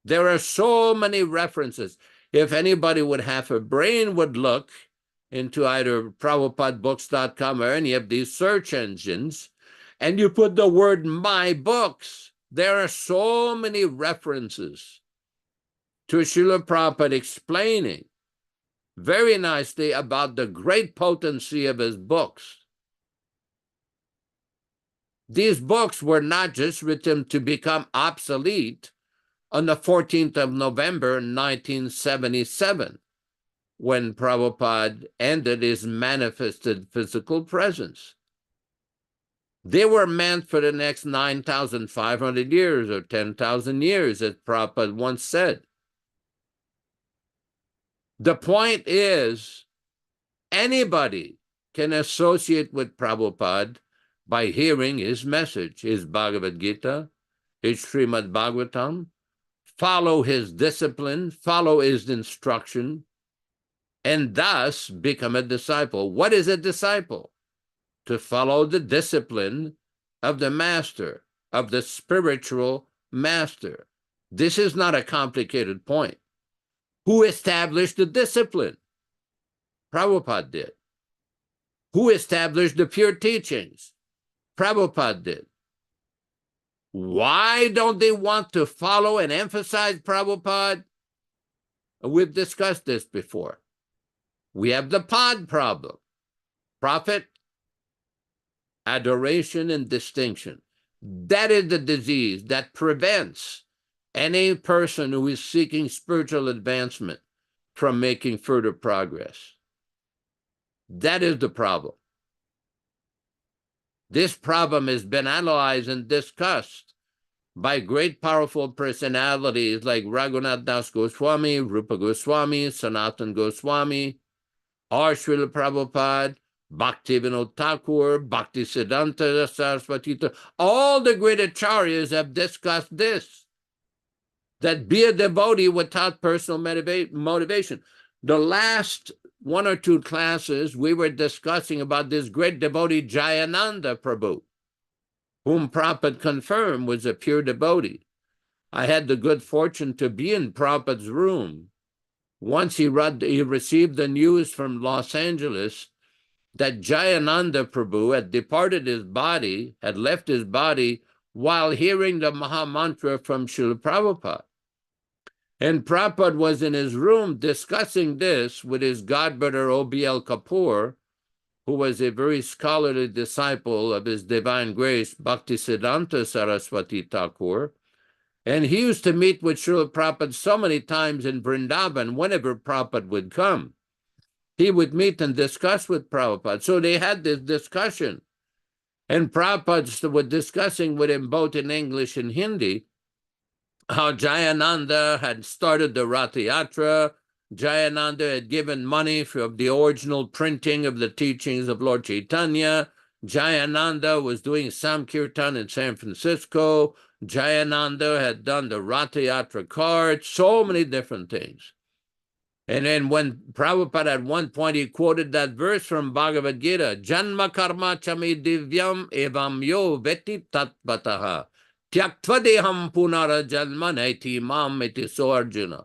There are so many references. If anybody would have a brain, would look into either PrabhupadaBooks.com or any of these search engines, and you put the word my books, there are so many references to Srila Prabhupada explaining very nicely about the great potency of his books. These books were not just written to become obsolete on the 14th of November, 1977, when Prabhupada ended his manifested physical presence. They were meant for the next 9,500 years or 10,000 years, as Prabhupada once said. The point is, anybody can associate with Prabhupada by hearing his message, his Bhagavad-gītā, his Srimad Bhagavatam, follow his discipline, follow his instruction, and thus become a disciple. What is a disciple? To follow the discipline of the master, of the spiritual master. This is not a complicated point. Who established the discipline? Prabhupada did. Who established the pure teachings? Prabhupada did. Why don't they want to follow and emphasize Prabhupada? We've discussed this before. We have the pod problem. Profit, adoration, and distinction. That is the disease that prevents any person who is seeking spiritual advancement from making further progress. That is the problem. This problem has been analyzed and discussed by great powerful personalities like Raghunath Das Goswami, Rupa Goswami, Sanatan Goswami, or Srila Prabhupada, Bhaktivinoda Thakur, Bhaktisiddhanta Saraswati. All the great acharyas have discussed this, that be a devotee without personal motivation. The last 1 or 2 classes, we were discussing about this great devotee, Jayananda Prabhu, whom Prabhupada confirmed was a pure devotee. I had the good fortune to be in Prabhupada's room. Once he received the news from Los Angeles that Jayananda Prabhu had departed his body, had left his body while hearing the Maha Mantra from Srila Prabhupada. And Prabhupada was in his room discussing this with his godbrother O.B.L. Kapoor, who was a very scholarly disciple of His Divine Grace, Bhaktisiddhanta Saraswati Thakur. And he used to meet with Srila Prabhupada so many times in Vrindavan, whenever Prabhupada would come. He would meet and discuss with Prabhupada. So they had this discussion. And Prabhupada was discussing with him both in English and Hindi how Jayananda had started the Ratha Yatra. Jayananda had given money for the original printing of the teachings of Lord Chaitanya. Jayananda was doing Samkirtan in San Francisco. Jayananda had done the Ratha Yatra card, so many different things. And then when Prabhupada at one point, he quoted that verse from Bhagavad-gītā, Janma karma chami divyam evam yo veti tatpataha. Tyaktva punara janma naiti mam iti so Arjuna.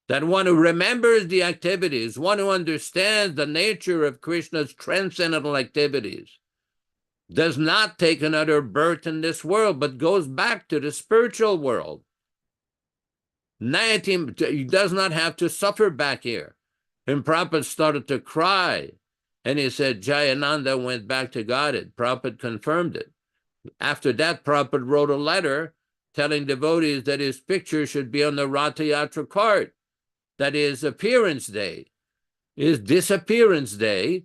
That one who remembers the activities, one who understands the nature of Krishna's transcendental activities, does not take another birth in this world, but goes back to the spiritual world. He does not have to suffer back here. And Prabhupada started to cry. And he said, Jayananda went back to Godhead. Prabhupada confirmed it. After that, Prabhupada wrote a letter telling devotees that his picture should be on the Ratha Yatra card, that his appearance day, his disappearance day,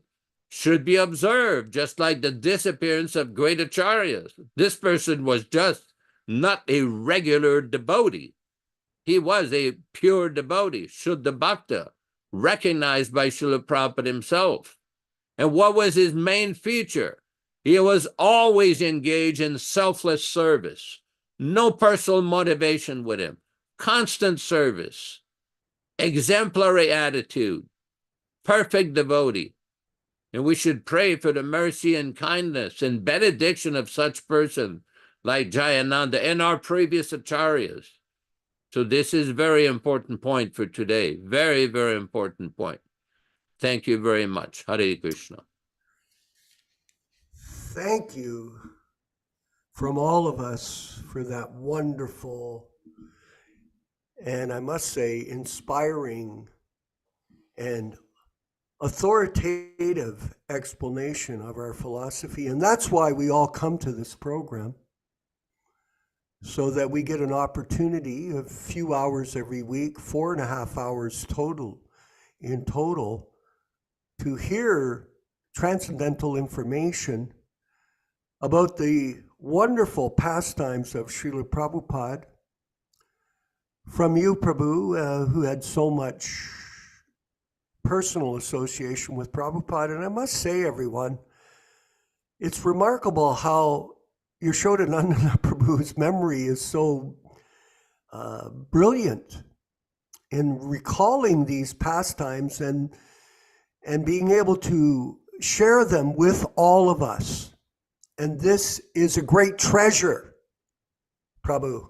should be observed, just like the disappearance of great acharyas. This person was just not a regular devotee. He was a pure devotee, Shuddha Bhakta, recognized by Srila Prabhupada himself. And what was his main feature? He was always engaged in selfless service, no personal motivation with him, constant service, exemplary attitude, perfect devotee. And we should pray for the mercy and kindness and benediction of such person like Jayananda and our previous acharyas. So this is a very important point for today. Very, very important point. Thank you very much. Hare Krishna. Thank you from all of us for that wonderful and, I must say, inspiring and authoritative explanation of our philosophy. And that's why we all come to this program, so that we get an opportunity, a few hours every week, 4.5 hours in total, to hear transcendental information about the wonderful pastimes of Srila Prabhupada from you, Prabhu, who had so much personal association with Prabhupada. And I must say, everyone, it's remarkable how Yashodanandana Prabhu's memory is so brilliant in recalling these pastimes and being able to share them with all of us. And this is a great treasure, Prabhu.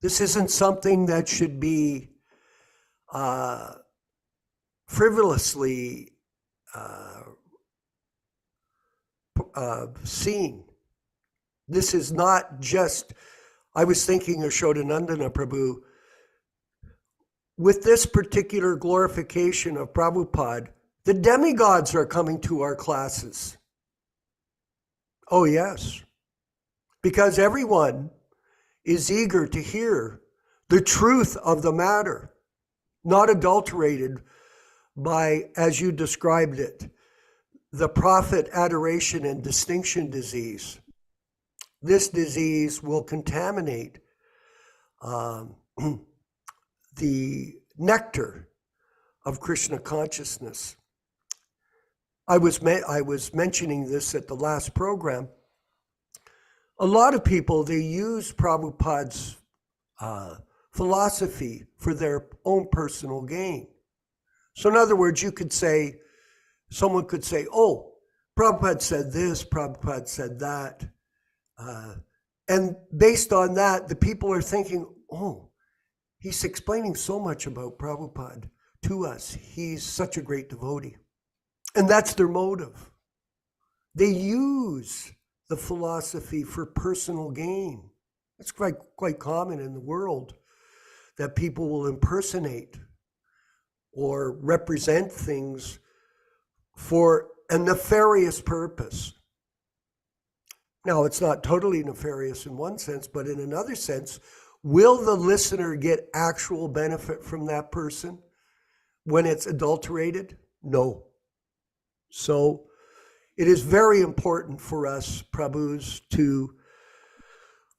This isn't something that should be frivolously seen. This is not just, I was thinking of Shodanandana Prabhu, with this particular glorification of Prabhupada, the demigods are coming to our classes. Oh yes, because everyone is eager to hear the truth of the matter, not adulterated by, as you described it, the profit, adoration, and distinction disease. This disease will contaminate the nectar of Krishna consciousness. I was mentioning this at the last program. A lot of people, they use Prabhupada's philosophy for their own personal gain. So in other words, someone could say, oh, Prabhupada said this, Prabhupada said that. And based on that, the people are thinking, oh, he's explaining so much about Prabhupada to us. He's such a great devotee. And that's their motive. They use the philosophy for personal gain. It's quite common in the world that people will impersonate or represent things for a nefarious purpose. Now, it's not totally nefarious in one sense, but in another sense, will the listener get actual benefit from that person when it's adulterated? No. So it is very important for us, Prabhus, to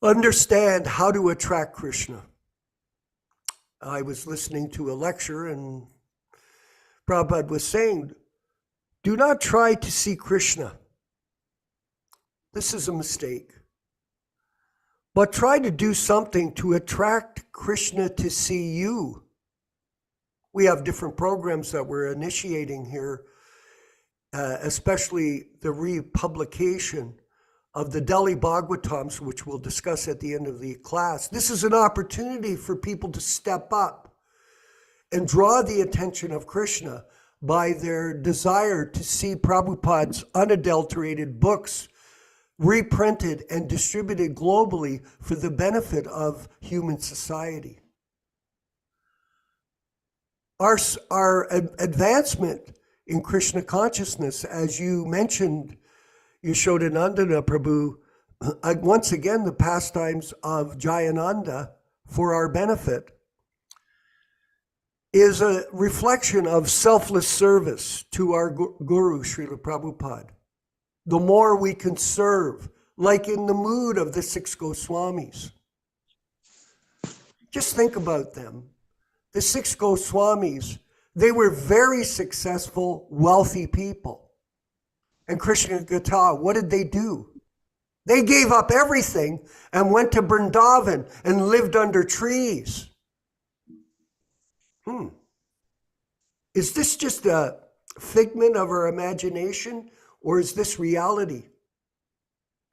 understand how to attract Krishna. I was listening to a lecture and Prabhupada was saying, do not try to see Krishna. This is a mistake. But try to do something to attract Krishna to see you. We have different programs that we're initiating here, especially the republication of the Delhi Bhagavatams, which we'll discuss at the end of the class. This is an opportunity for people to step up and draw the attention of Krishna by their desire to see Prabhupada's unadulterated books reprinted and distributed globally for the benefit of human society. Our advancement in Krishna consciousness, as you mentioned, Yashodanandana Prabhu, once again, the pastimes of Jayananda for our benefit. is a reflection of selfless service to our Guru, Srila Prabhupada. The more we can serve, like in the mood of the 6 Goswamis. Just think about them. The 6 Goswamis, they were very successful, wealthy people. And Krishna Gita, what did they do? They gave up everything and went to Vrindavan and lived under trees. Is this just a figment of our imagination, or is this reality?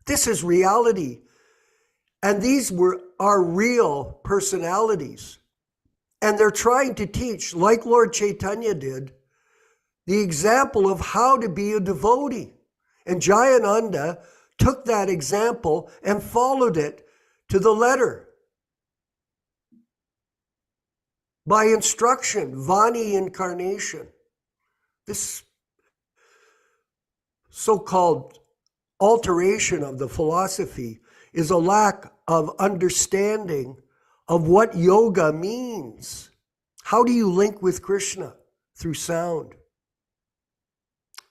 This is reality. And these are real personalities. And they're trying to teach, like Lord Chaitanya did, the example of how to be a devotee. And Jayananda took that example and followed it to the letter. By instruction, Vani incarnation. This so-called alteration of the philosophy is a lack of understanding of what yoga means. How do you link with Krishna? Through sound.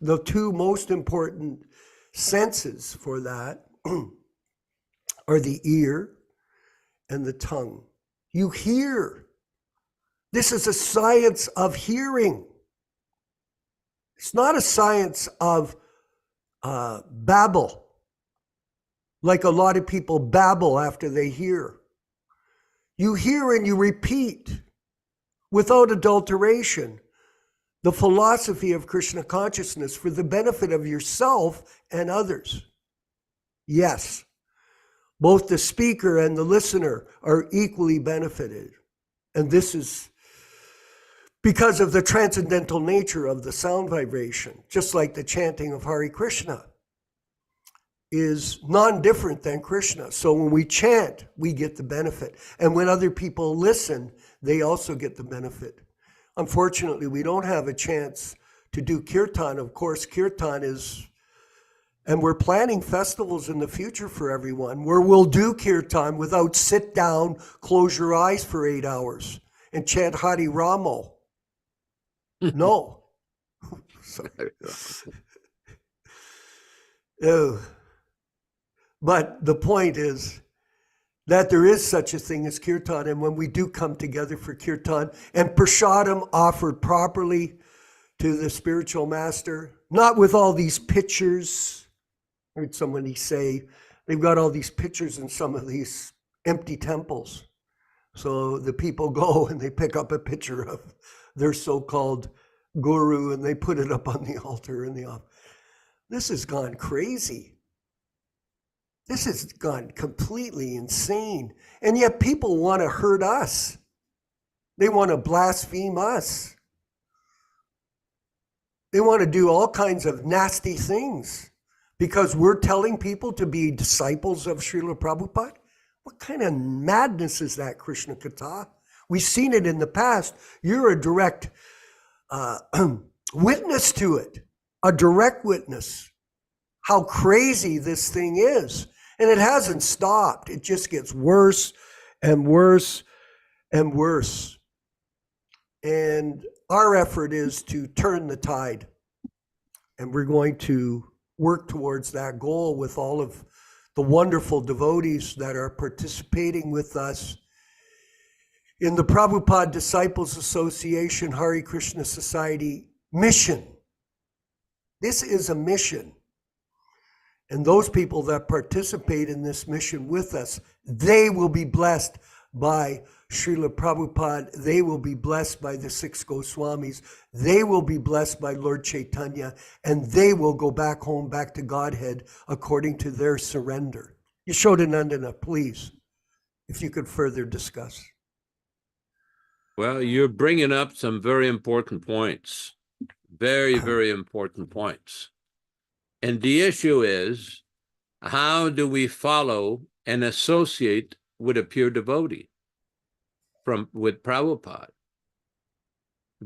The two most important senses for that are the ear and the tongue. You hear. This is a science of hearing. It's not a science of babble, like a lot of people babble after they hear. You hear and you repeat without adulteration the philosophy of Krishna consciousness for the benefit of yourself and others. Yes, both the speaker and the listener are equally benefited. And this is because of the transcendental nature of the sound vibration, just like the chanting of Hare Krishna is non-different than Krishna. So when we chant, we get the benefit. And when other people listen, they also get the benefit. Unfortunately, we don't have a chance to do kirtan. Of course, kirtan is, and we're planning festivals in the future for everyone where we'll do kirtan without sit down, close your eyes for 8 hours and chant Hari Ramo. No. Oh. But the point is that there is such a thing as kirtan, and when we do come together for kirtan and prasadam offered properly to the spiritual master, not with all these pictures. I heard somebody say they've got all these pictures in some of these empty temples. So the people go and they pick up a picture of their so-called guru and they put it up on the altar in the office. This has gone crazy. This has gone completely insane. And yet people want to hurt us. They want to blaspheme us. They want to do all kinds of nasty things because we're telling people to be disciples of Srila Prabhupada. What kind of madness is that, Krishna Katha? We've seen it in the past. You're a direct witness to it, a direct witness, how crazy this thing is. And it hasn't stopped. It just gets worse and worse and worse. And our effort is to turn the tide. And we're going to work towards that goal with all of the wonderful devotees that are participating with us in the Prabhupada Disciples Association Hare Krishna Society mission. This is a mission. And those people that participate in this mission with us, they will be blessed by Srila Prabhupada. They will be blessed by the 6 Goswamis. They will be blessed by Lord Chaitanya. And they will go back home, back to Godhead, according to their surrender. Yashodanandana, please, if you could further discuss. Well, you're bringing up some very important points. Very, very important points. And the issue is, how do we follow and associate with a pure devotee with Prabhupada?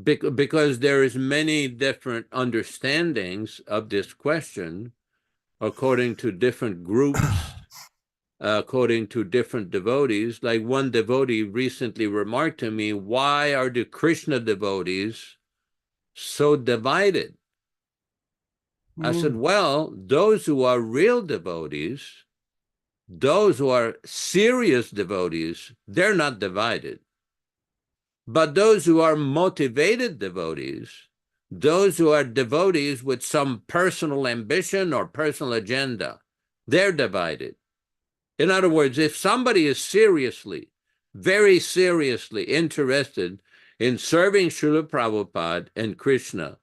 Because there is many different understandings of this question according to different groups according to different devotees. Like one devotee recently remarked to me, why are the Krishna devotees so divided? I said, well, those who are real devotees, those who are serious devotees, they're not divided. But those who are motivated devotees, those who are devotees with some personal ambition or personal agenda, they're divided. In other words, if somebody is seriously, very seriously interested in serving Srila Prabhupada and Krishna,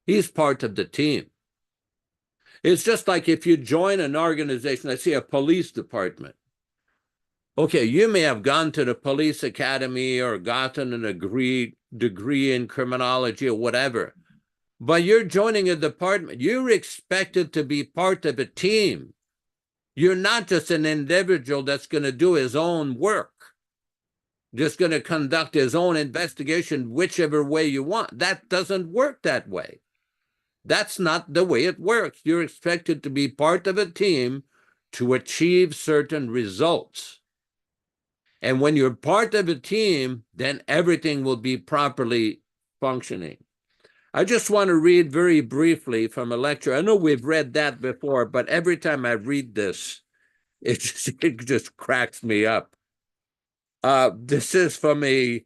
he's part of the team. It's just like if you join an organization, let's say a police department. Okay, you may have gone to the police academy or gotten a degree in criminology or whatever, but you're joining a department. You're expected to be part of a team. You're not just an individual that's going to do his own work, just going to conduct his own investigation whichever way you want. That doesn't work that way. That's not the way it works. You're expected to be part of a team to achieve certain results. And when you're part of a team, then everything will be properly functioning. I just want to read very briefly from a lecture. I know we've read that before, but every time I read this, it just cracks me up. This is from a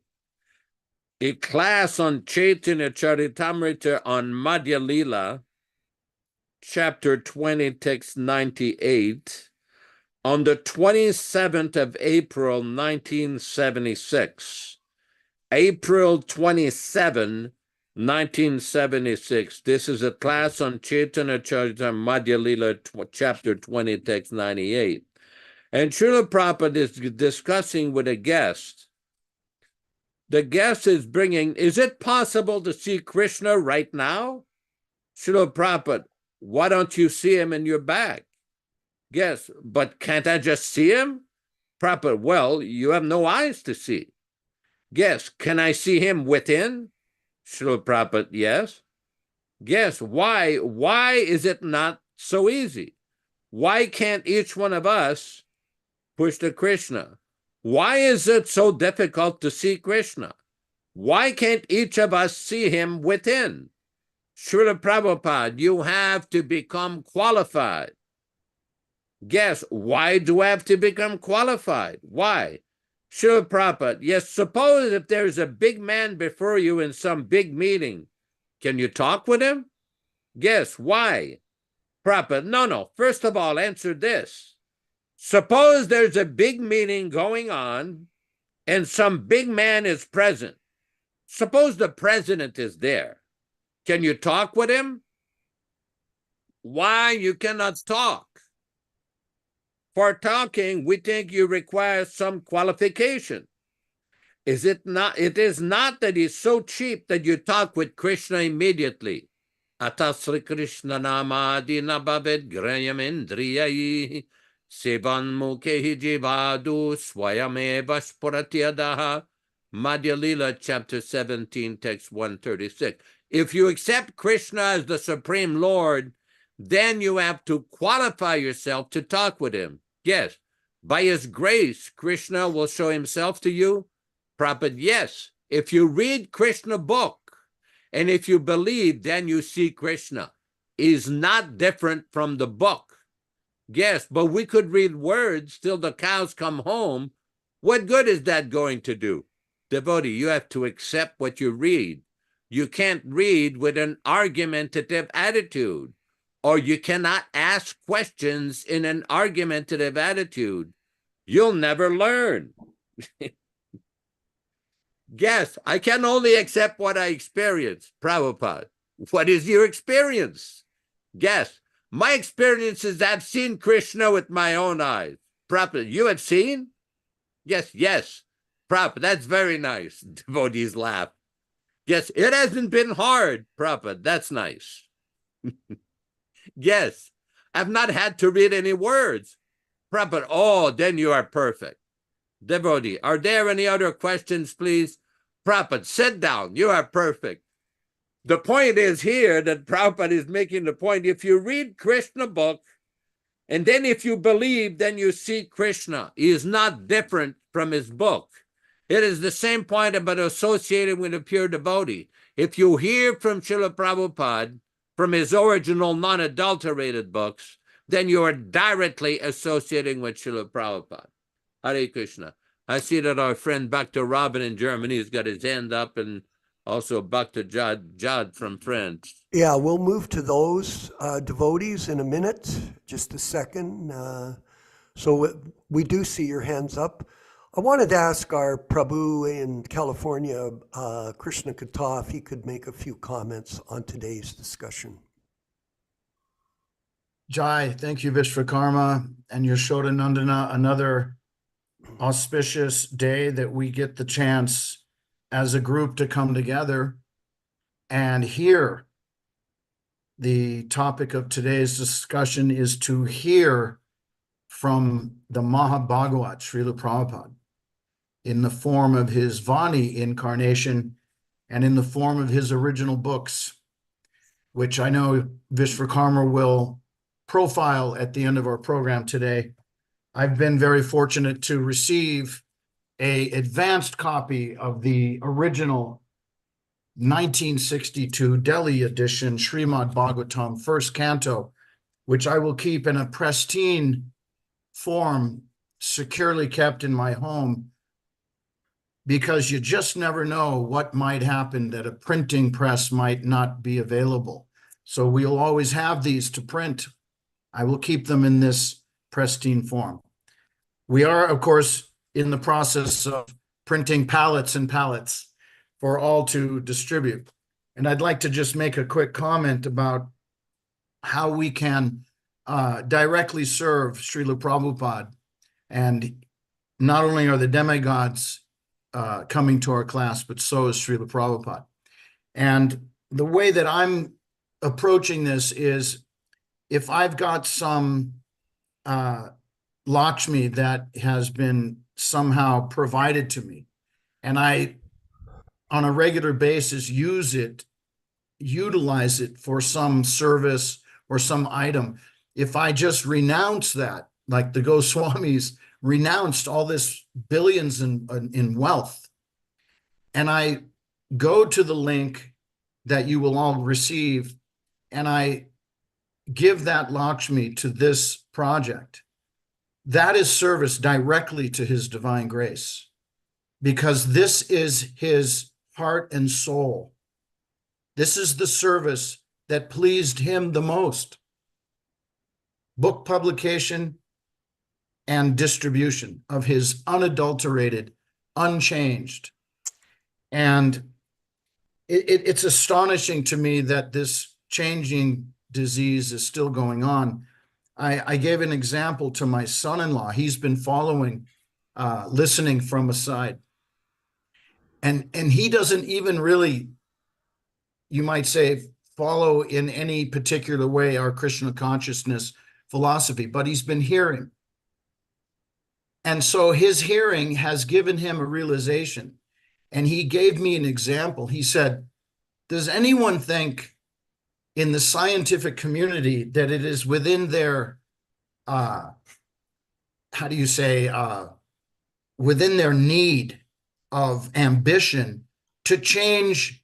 class on Chaitanya Charitamrita on Madhya Lila, chapter 20, text 98, on the 27th of April, 1976. April 27, 1976. This is a class on Chaitanya Charitamrita, Madhya Lila, chapter 20, text 98. And Srila Prabhupada is discussing with a guest. The guest is bringing, is it possible to see Krishna right now? Srila Prabhupada, why don't you see him in your bag? Yes, but can't I just see him? Prabhupada, well, you have no eyes to see. Yes, can I see him within? Srila Prabhupada, yes. Yes, why is it not so easy? Why can't each one of us push to Krishna? Why is it so difficult to see Krishna? Why can't each of us see him within? Srila Prabhupada, you have to become qualified. Guess, why do I have to become qualified? Why? Srila Prabhupada, yes, suppose if there's a big man before you in some big meeting, can you talk with him? Guess, why? Prabhupada, no, first of all, answer this. Suppose there's a big meeting going on and some big man is present. Suppose the president is there. Can you talk with him? Why you cannot talk? For talking, we think you require some qualification. Is it not? It is not that he's so cheap that you talk with Krishna immediately. Atasri Krishna namadi nabhavet grayam indriyai sevan mukhi jivadu swayameva spuratyadaha. Madhya Lila, chapter 17, text 136. If you accept Krishna as the Supreme Lord, then you have to qualify yourself to talk with him. Yes, by his grace, Krishna will show himself to you. Prabhupada, yes, if you read Krishna book, and if you believe, then you see Krishna. Is not different from the book. Yes, but we could read words till the cows come home. What good is that going to do? Devotee, you have to accept what you read. You can't read with an argumentative attitude, or you cannot ask questions in an argumentative attitude. You'll never learn. Yes, I can only accept what I experience. Prabhupada, what is your experience? Yes, my experience is I've seen Krishna with my own eyes. Prabhupada, you have seen? Yes. Prabhupada, that's very nice. Devotees laugh. Yes, it hasn't been hard, Prabhupada. That's nice. Yes, I've not had to read any words. Prabhupada, oh, then you are perfect. Devotee, are there any other questions, please? Prabhupada, sit down. You are perfect. The point is here that Prabhupada is making the point. If you read Krishna book And then if you believe, then you see Krishna. He is not different from his book. It is the same point about associating with a pure devotee. If you hear from Srila Prabhupada, from his original non-adulterated books, then you are directly associating with Srila Prabhupada. Hare Krishna. I see that our friend Bhakta Robin in Germany has got his hand up, and also Bhakta Jad from France. Yeah, we'll move to those devotees in a minute, just a second. So we do see your hands up. I wanted to ask our Prabhu in California, Krishna Kata, if he could make a few comments on today's discussion. Jai, thank you, Vishwakarma and Yashoda Nandana. Another auspicious day that we get the chance as a group to come together and hear. The topic of today's discussion is to hear from the Mahabhagavat, Srila Prabhupada, in the form of his Vani incarnation and in the form of his original books, which I know Vishwakarma will profile at the end of our program today. I've been very fortunate to receive an advanced copy of the original 1962 Delhi edition Srimad Bhagavatam, first canto, which I will keep in a pristine form, securely kept in my home, because you just never know what might happen, that a printing press might not be available. So we'll always have these to print. I will keep them in this pristine form. We are, of course, in the process of printing pallets and pallets for all to distribute. And I'd like to just make a quick comment about how we can directly serve Srila Prabhupada. And not only are the demigods coming to our class, but so is Srila Prabhupada. And the way that I'm approaching this is, if I've got some Lakshmi that has been somehow provided to me, and I, on a regular basis, utilize it for some service or some item, if I just renounce that, like the Goswamis renounced all this billions in wealth, and I go to the link that you will all receive, and I give that Lakshmi to this project, that is service directly to his divine grace, because this is his heart and soul. This is the service that pleased him the most. Book publication and distribution of his unadulterated, unchanged. And it's astonishing to me that this changing disease is still going on. I gave an example to my son-in-law. He's been following, listening from aside. And he doesn't even really, you might say, follow in any particular way our Krishna consciousness philosophy, but he's been hearing. And so his hearing has given him a realization. And he gave me an example. He said, does anyone think in the scientific community that it is within their, within their need of ambition to change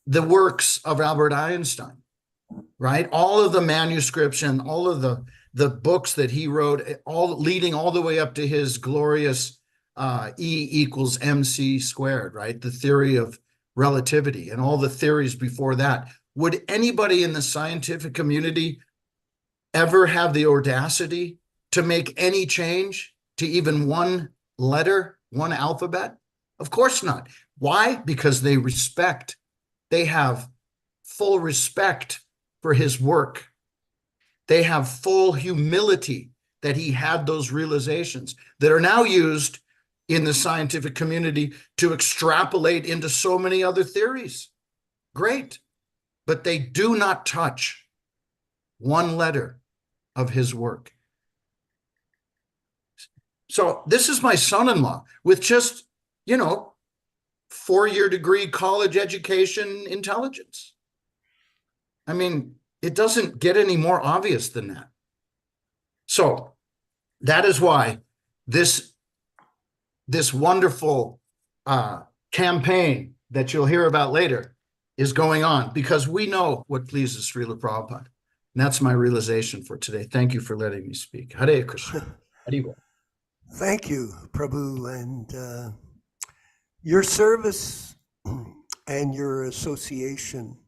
the works of Albert Einstein, right? All of the manuscripts and all of the books that he wrote, all leading all the way up to his glorious E equals MC squared, right? The theory of relativity and all the theories before that. Would anybody in the scientific community ever have the audacity to make any change to even one letter, one alphabet? Of course not. Why? Because they have full respect for his work. They have full humility that he had those realizations that are now used in the scientific community to extrapolate into so many other theories. Great. But they do not touch one letter of his work. So this is my son-in-law with just, 4-year degree college education intelligence. I mean, it doesn't get any more obvious than that. So that is why this wonderful campaign that you'll hear about later is going on, because we know what pleases Srila Prabhupada. And that's my realization for today. Thank you for letting me speak. Hare Krishna. Hare. Thank you, Prabhu, and your service and your association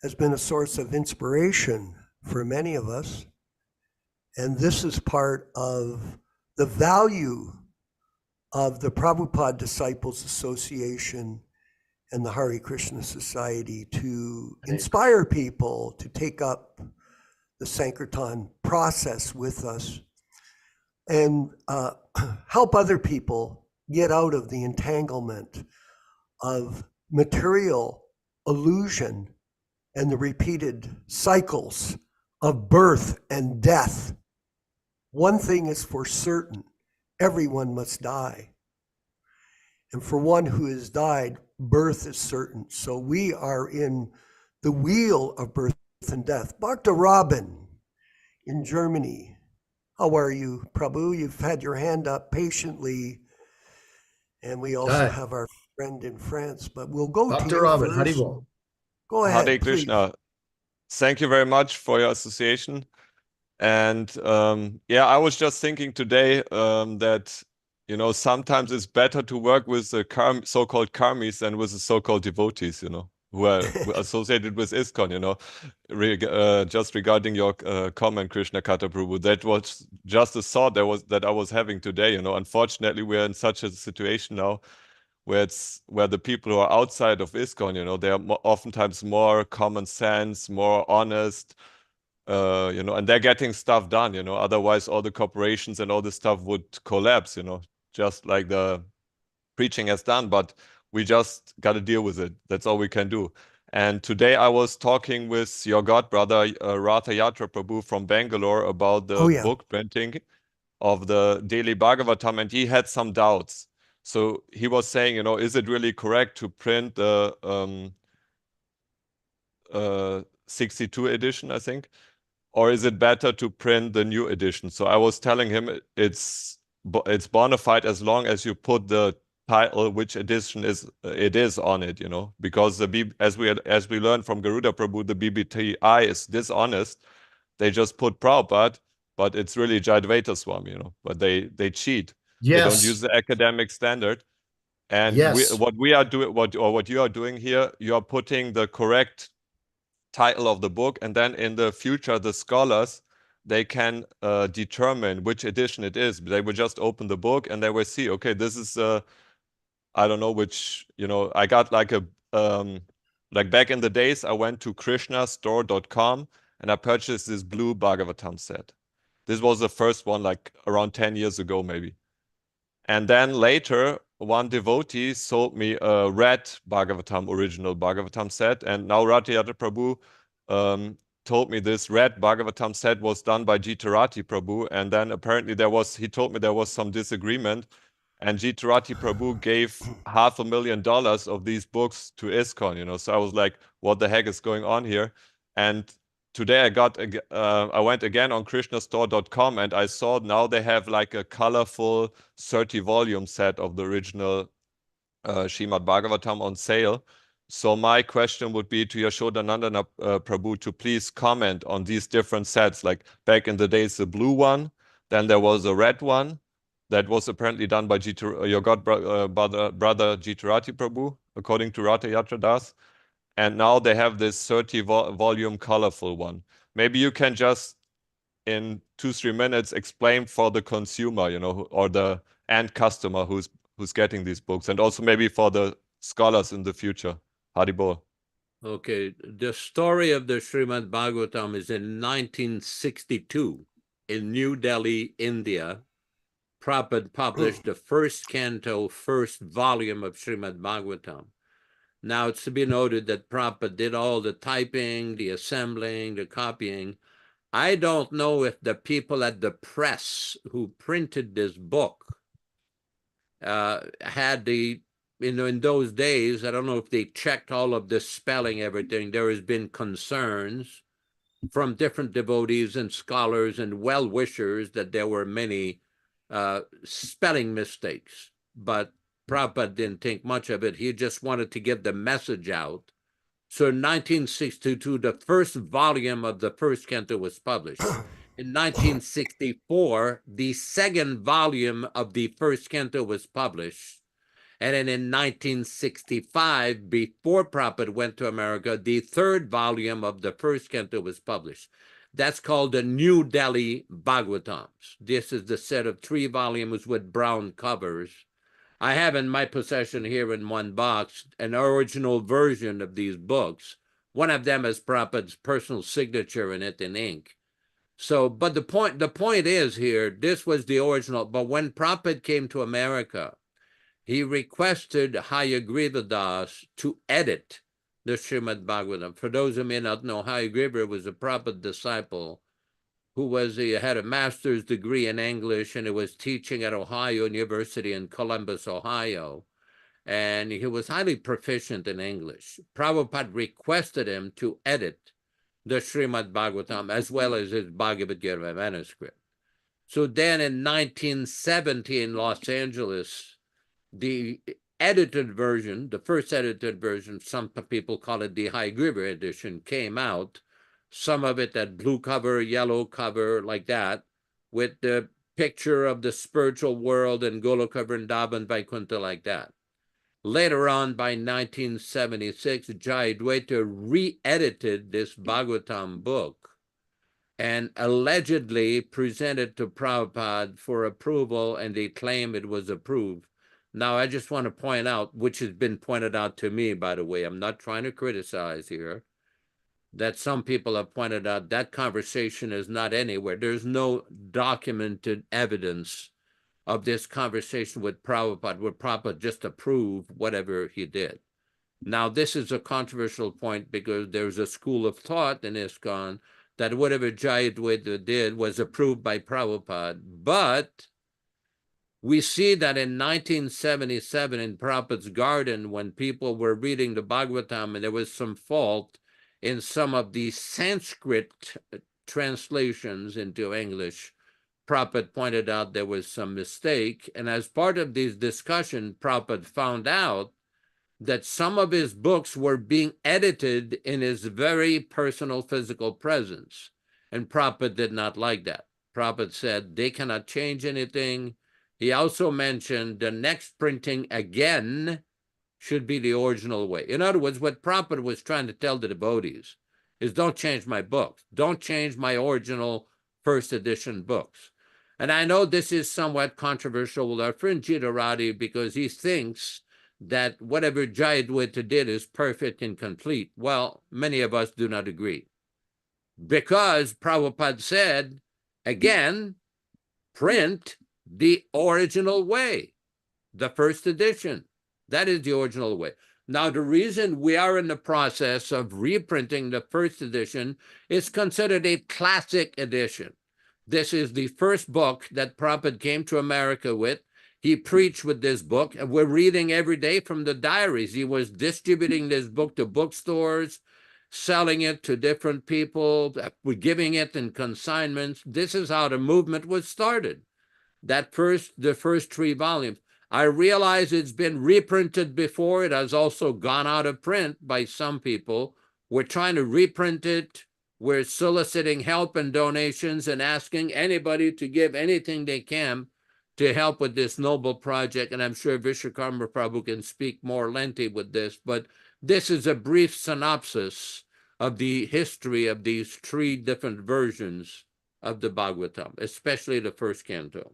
has been a source of inspiration for many of us. And this is part of the value of the Prabhupada Disciples Association and the Hare Krishna Society to inspire people to take up the Sankirtan process with us and help other people get out of the entanglement of material illusion and the repeated cycles of birth and death. One thing is for certain, everyone must die. And for one who has died, birth is certain. So we are in the wheel of birth and death. Dr. Robin in Germany, how are you, Prabhu? You've had your hand up patiently. And we also have our friend in France, but we'll go to Dr. you Robin, first. Haribo. Go ahead, Hare please. Krishna. Thank you very much for your association. And yeah, I was just thinking today that, you know, sometimes it's better to work with the so-called karmis than with the so-called devotees, you know, who are associated with ISKCON, you know. Just regarding your comment, Krishna Kata Prabhu, that was just a thought that I was having today, you know. Unfortunately, we're in such a situation now where the people who are outside of ISKCON, you know, they are oftentimes more common sense, more honest, you know, and they're getting stuff done, you know. Otherwise, all the corporations and all this stuff would collapse, you know, just like the preaching has done. But we just got to deal with it. That's all we can do. And today I was talking with your godbrother, Ratha Yatra Prabhu from Bangalore, about the book printing of the daily Bhagavatam, and he had some doubts. So he was saying, you know, is it really correct to print the 62 edition, I think? Or is it better to print the new edition? So I was telling him it's bona fide as long as you put the title, which edition it is on it, you know, because as we learned from Garuda Prabhu, the BBTI is dishonest. They just put Prabhupada, but it's really Jadvaita Swami, you know, but they cheat. Yes. They don't use the academic standard. And yes. what we are doing, what you are doing here, you are putting the correct title of the book, and then in the future, the scholars, they can determine which edition it is. They will just open the book and they will see, okay, this is I don't know which, you know, I got like a like back in the days, I went to krishnastore.com and I purchased this blue Bhagavatam set. This was the first one, like around 10 years ago, maybe. And then later, one devotee sold me a red Bhagavatam, original Bhagavatam set. And now Ratha Yatra Prabhu told me this red Bhagavatam set was done by Jitarati Prabhu. And then apparently he told me there was some disagreement. And Jitarati Prabhu gave $500,000 of these books to ISKCON, you know. So I was like, what the heck is going on here? And today I went again on krishnastore.com and I saw now they have like a colorful 30-volume set of the original Srimad Bhagavatam on sale. So my question would be to Yashodanandana Prabhu to please comment on these different sets. Like back in the days, the blue one, then there was a red one that was apparently done by your godbrother Jitarati Prabhu, according to Ratha Yatra Das. And now they have this 30-volume colorful one. Maybe you can just, in 2-3 minutes, explain for the consumer, you know, or the end customer who's getting these books, and also maybe for the scholars in the future. Haribol. Okay, the story of the Srimad Bhagavatam is in 1962 in New Delhi, India. Prabhupada published the first canto, first volume of Srimad Bhagavatam. Now, it's to be noted that Prabhupada did all the typing, the assembling, the copying. I don't know if the people at the press who printed this book had the, you know, in those days, I don't know if they checked all of the spelling, everything. There has been concerns from different devotees and scholars and well-wishers that there were many spelling mistakes, but Prabhupada didn't think much of it. He just wanted to get the message out. So in 1962, the first volume of the first canto was published. In 1964, the second volume of the first canto was published. And then in 1965, before Prabhupada went to America, the third volume of the first canto was published. That's called the New Delhi Bhagavatams. This is the set of 3 volumes with brown covers. I have in my possession here in one box an original version of these books. One of them has Prabhupada's personal signature in it in ink. So, but the point is here, this was the original, but when Prabhupada came to America, he requested Hayagriva Das to edit the Srimad Bhagavatam. For those who may not know, Hayagriva was a Prabhupada disciple who had a master's degree in English, and he was teaching at Ohio University in Columbus, Ohio. And he was highly proficient in English. Prabhupada requested him to edit the Srimad Bhagavatam as well as his Bhagavad-gītā manuscript. So then in 1970 in Los Angeles, the edited version, the first edited version, some people call it the Hayagriva edition, came out. Some of it that blue cover, yellow cover, like that, with the picture of the spiritual world and Goloka Vrindavan Vaikuntha like that. Later on, by 1976, Jayadvaita re-edited this Bhagavatam book and allegedly presented to Prabhupada for approval, and they claim it was approved. Now, I just want to point out, which has been pointed out to me, by the way, I'm not trying to criticize here, that some people have pointed out that conversation is not anywhere. There's no documented evidence of this conversation with Prabhupada, where Prabhupada just approved whatever he did. Now, this is a controversial point because there's a school of thought in ISKCON that whatever Jayadvaita did was approved by Prabhupada, but we see that in 1977 in Prabhupada's garden, when people were reading the Bhagavatam and there was some fault in some of the Sanskrit translations into English, Prabhupada pointed out there was some mistake. And as part of this discussion, Prabhupada found out that some of his books were being edited in his very personal physical presence. And Prabhupada did not like that. Prabhupada said they cannot change anything. He also mentioned the next printing again should be the original way. In other words, what Prabhupada was trying to tell the devotees is don't change my books. Don't change my original first edition books. And I know this is somewhat controversial with our friend Jita Radhi because he thinks that whatever Jayadvaita did is perfect and complete. Well, many of us do not agree. Because Prabhupada said, again, print the original way, the first edition. That is the original way. Now, the reason we are in the process of reprinting the first edition is considered a classic edition. This is the first book that Prabhupada came to America with. He preached with this book, and we're reading every day from the diaries. He was distributing this book to bookstores, selling it to different people, giving it in consignments. This is how the movement was started. The first 3 volumes. I realize it's been reprinted before. It has also gone out of print by some people. We're trying to reprint it. We're soliciting help and donations and asking anybody to give anything they can to help with this noble project. And I'm sure Vishwakarma Prabhu can speak more lengthy with this, but this is a brief synopsis of the history of these 3 different versions of the Bhagavatam, especially the first canto.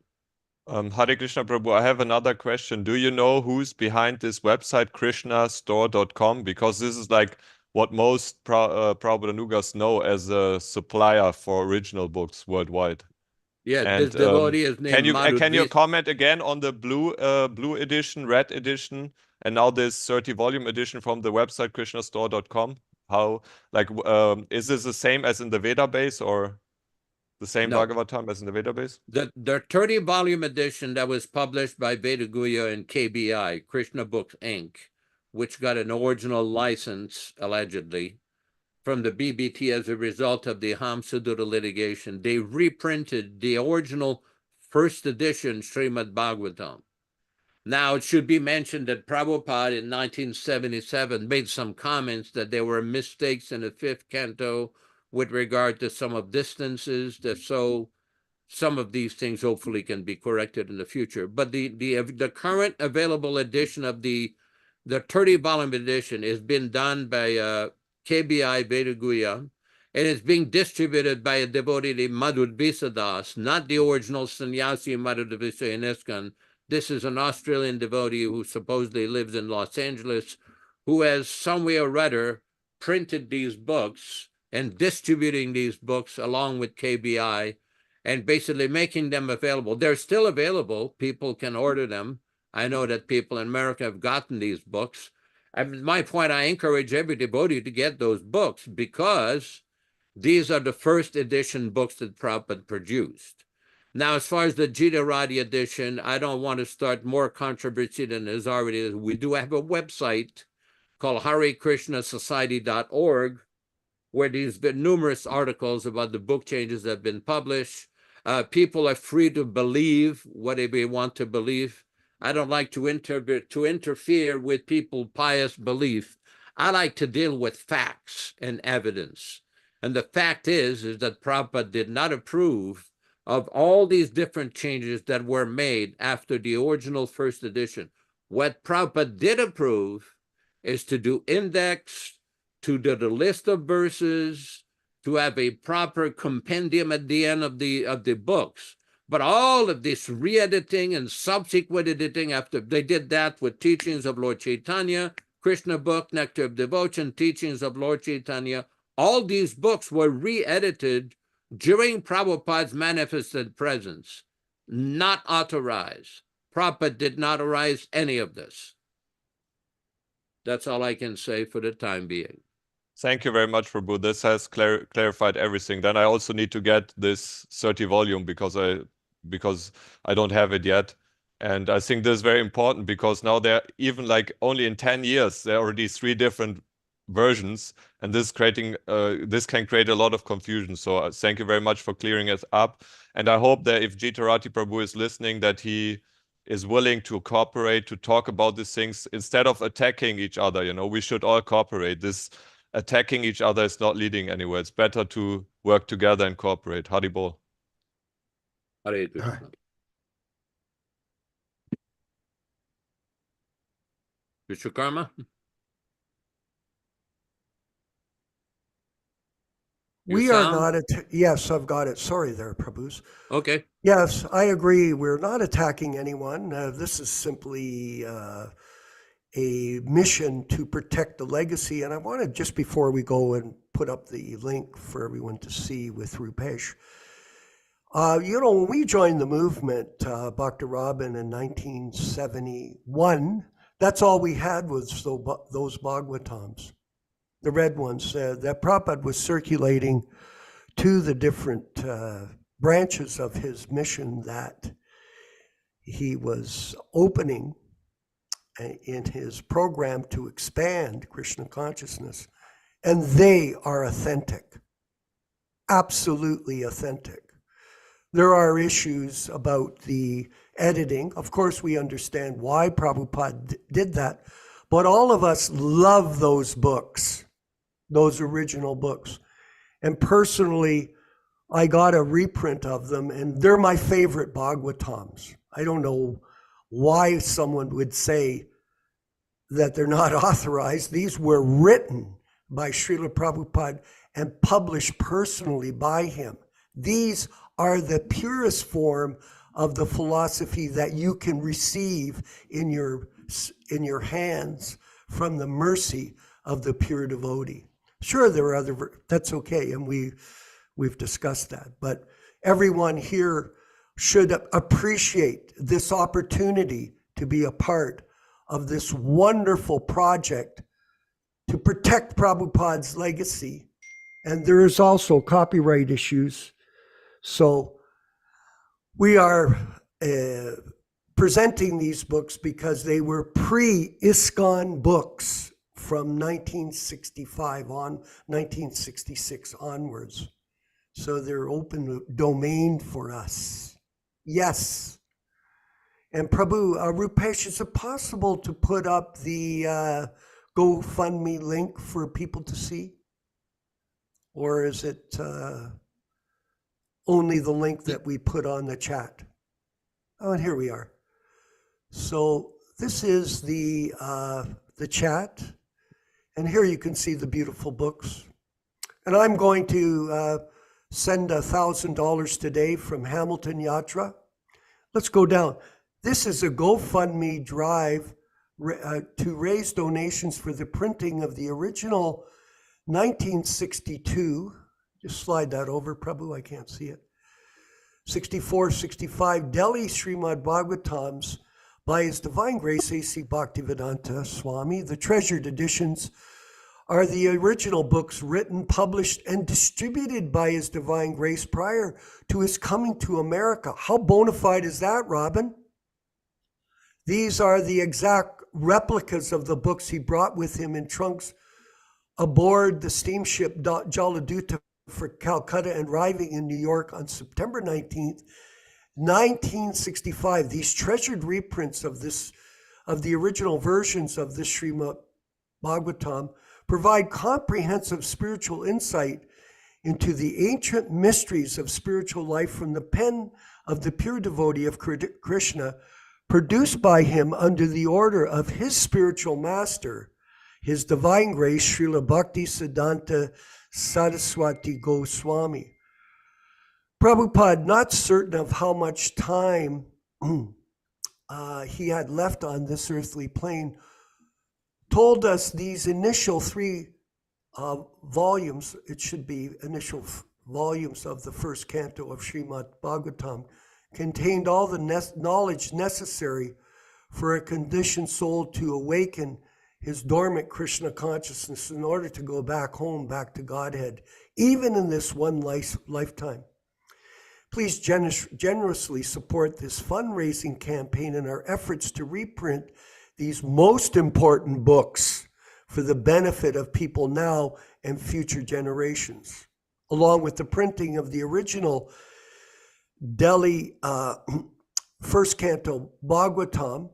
Hare Krishna Prabhu, I have another question. Do you know who's behind this website, krishnastore.com? Because this is like what most Prabhupada know as a supplier for original books worldwide. Yeah, And this devotee is named can you comment again on the blue edition, red edition, and now this 30-volume edition from the website krishnastore.com? How, like, is this the same as in the Vedabase or the same No. Bhagavatam as in the Vedabase? The 30-volume edition that was published by Vedaguya and KBI, Krishna Books Inc., which got an original license, allegedly, from the BBT as a result of the Hamsadura litigation. They reprinted the original first edition Srimad Bhagavatam. Now, it should be mentioned that Prabhupada in 1977 made some comments that there were mistakes in the fifth canto with regard to some of distances, so some of these things hopefully can be corrected in the future. But the current available edition of the 30-volume edition has been done by KBI Vedaguya, and it's being distributed by a devotee named Madhudvisa Das, not the original sannyasi Madhudvisa in ISKCON. This is an Australian devotee who supposedly lives in Los Angeles, who has some way or other printed these books and distributing these books along with KBI and basically making them available. They're still available. People can order them. I know that people in America have gotten these books. At my point, I encourage every devotee to get those books because these are the first edition books that Prabhupada produced. Now, as far as the Jitarati edition, I don't want to start more controversy than there's already. We do have a website called HareKrishnaSociety.org, where there's been numerous articles about the book changes that have been published. People are free to believe whatever they want to believe. I don't like to interfere with people's pious belief. I like to deal with facts and evidence. And the fact is that Prabhupada did not approve of all these different changes that were made after the original first edition. What Prabhupada did approve is to do index, to do the list of verses, to have a proper compendium at the end of the books. But all of this re-editing and subsequent editing, after they did that with teachings of Lord Chaitanya, Krishna book, Nectar of Devotion, teachings of Lord Chaitanya, all these books were re-edited during Prabhupada's manifested presence, not authorized. Prabhupada did not authorize any of this. That's all I can say for the time being. Thank you very much, Prabhu. This has clarified everything. Then I also need to get this 30 volume because I don't have it yet. And I think this is very important because now there, even like only in 10 years, there are already 3 different versions, and this can create a lot of confusion. So thank you very much for clearing it up. And I hope that if Jitarati Prabhu is listening, that he is willing to cooperate, to talk about these things instead of attacking each other. You know, we should all cooperate. This attacking each other is not leading anywhere. It's better to work together and cooperate. Haribol. Hare Krishna. Vishwakarma? We are not, yes, I've got it. Sorry there, Prabhus. Okay. Yes, I agree. We're not attacking anyone. This is simply a mission to protect the legacy. And I wanted, just before we go and put up the link for everyone to see with Rupesh, when we joined the movement, Bhakti Robin in 1971, that's all we had was those Bhagavatams. The red ones that Prabhupada was circulating to the different branches of his mission that he was opening in his program to expand Krishna consciousness. And they are authentic, absolutely authentic. There are issues about the editing. Of course, we understand why Prabhupada did that, but all of us love those books. Those original books. And personally, I got a reprint of them, and they're my favorite Bhagavatams. I don't know why someone would say that they're not authorized. These were written by Srila Prabhupada and published personally by him. These are the purest form of the philosophy that you can receive in your hands from the mercy of the pure devotee. Sure, there are other, that's okay, and we've discussed that, but everyone here should appreciate this opportunity to be a part of this wonderful project to protect Prabhupada's legacy. And there is also copyright issues. So we are presenting these books because they were pre-ISKCON books from 1966 onwards. So they're open domain for us. Yes. And Prabhu, Rupesh, is it possible to put up the GoFundMe link for people to see? Or is it only the link that we put on the chat? Oh, and here we are. So this is the chat. And here you can see the beautiful books. And I'm going to send $1,000 today from Hamilton Yatra. Let's go down. This is a GoFundMe drive to raise donations for the printing of the original 1962, just slide that over, Prabhu, I can't see it, 64, 65 Delhi Srimad Bhagavatams by His Divine Grace A.C. Bhaktivedanta Swami. The treasured editions are the original books written, published, and distributed by His Divine Grace prior to his coming to America. How bona fide is that, Robin? These are the exact replicas of the books he brought with him in trunks aboard the steamship Jaladuta for Calcutta and arriving in New York on September 19th, 1965. These treasured reprints of the original versions of this Srimad Bhagavatam provide comprehensive spiritual insight into the ancient mysteries of spiritual life from the pen of the pure devotee of Krishna, produced by him under the order of his spiritual master, His Divine Grace, Srila Bhakti Siddhanta Saraswati Goswami. Prabhupada, not certain of how much time he had left on this earthly plane, told us these initial three volumes, it should be initial volumes of the first canto of Srimad Bhagavatam, contained all the knowledge necessary for a conditioned soul to awaken his dormant Krishna consciousness in order to go back home, back to Godhead, even in this one lifetime. Please generously support this fundraising campaign and our efforts to reprint these most important books for the benefit of people now and future generations, along with the printing of the original Delhi first canto Bhagavatam.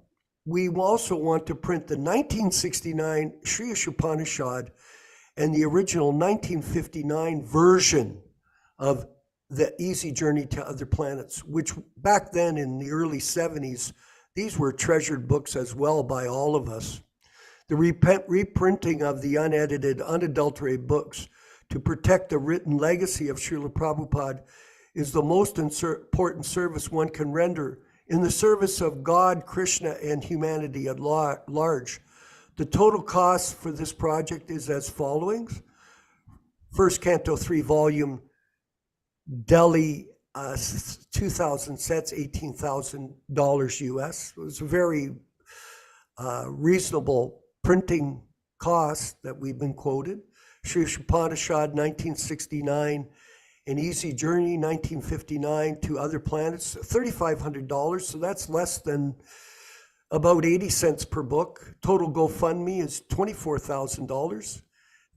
We also want to print the 1969 Sri Upanishad and the original 1959 version of The Easy Journey to Other Planets, which back then in the early 70s, these were treasured books as well by all of us. The reprinting of the unedited, unadulterated books to protect the written legacy of Srila Prabhupada is the most important service one can render in the service of God, Krishna, and humanity at large. The total cost for this project is as following. First Canto 3 volume, Delhi, 2,000 sets, $18,000 US. It was a very reasonable printing cost that we've been quoted. Sri Upanishad, 1969, An Easy Journey, 1959, to Other Planets, $3,500. So that's less than about 80 cents per book. Total GoFundMe is $24,000.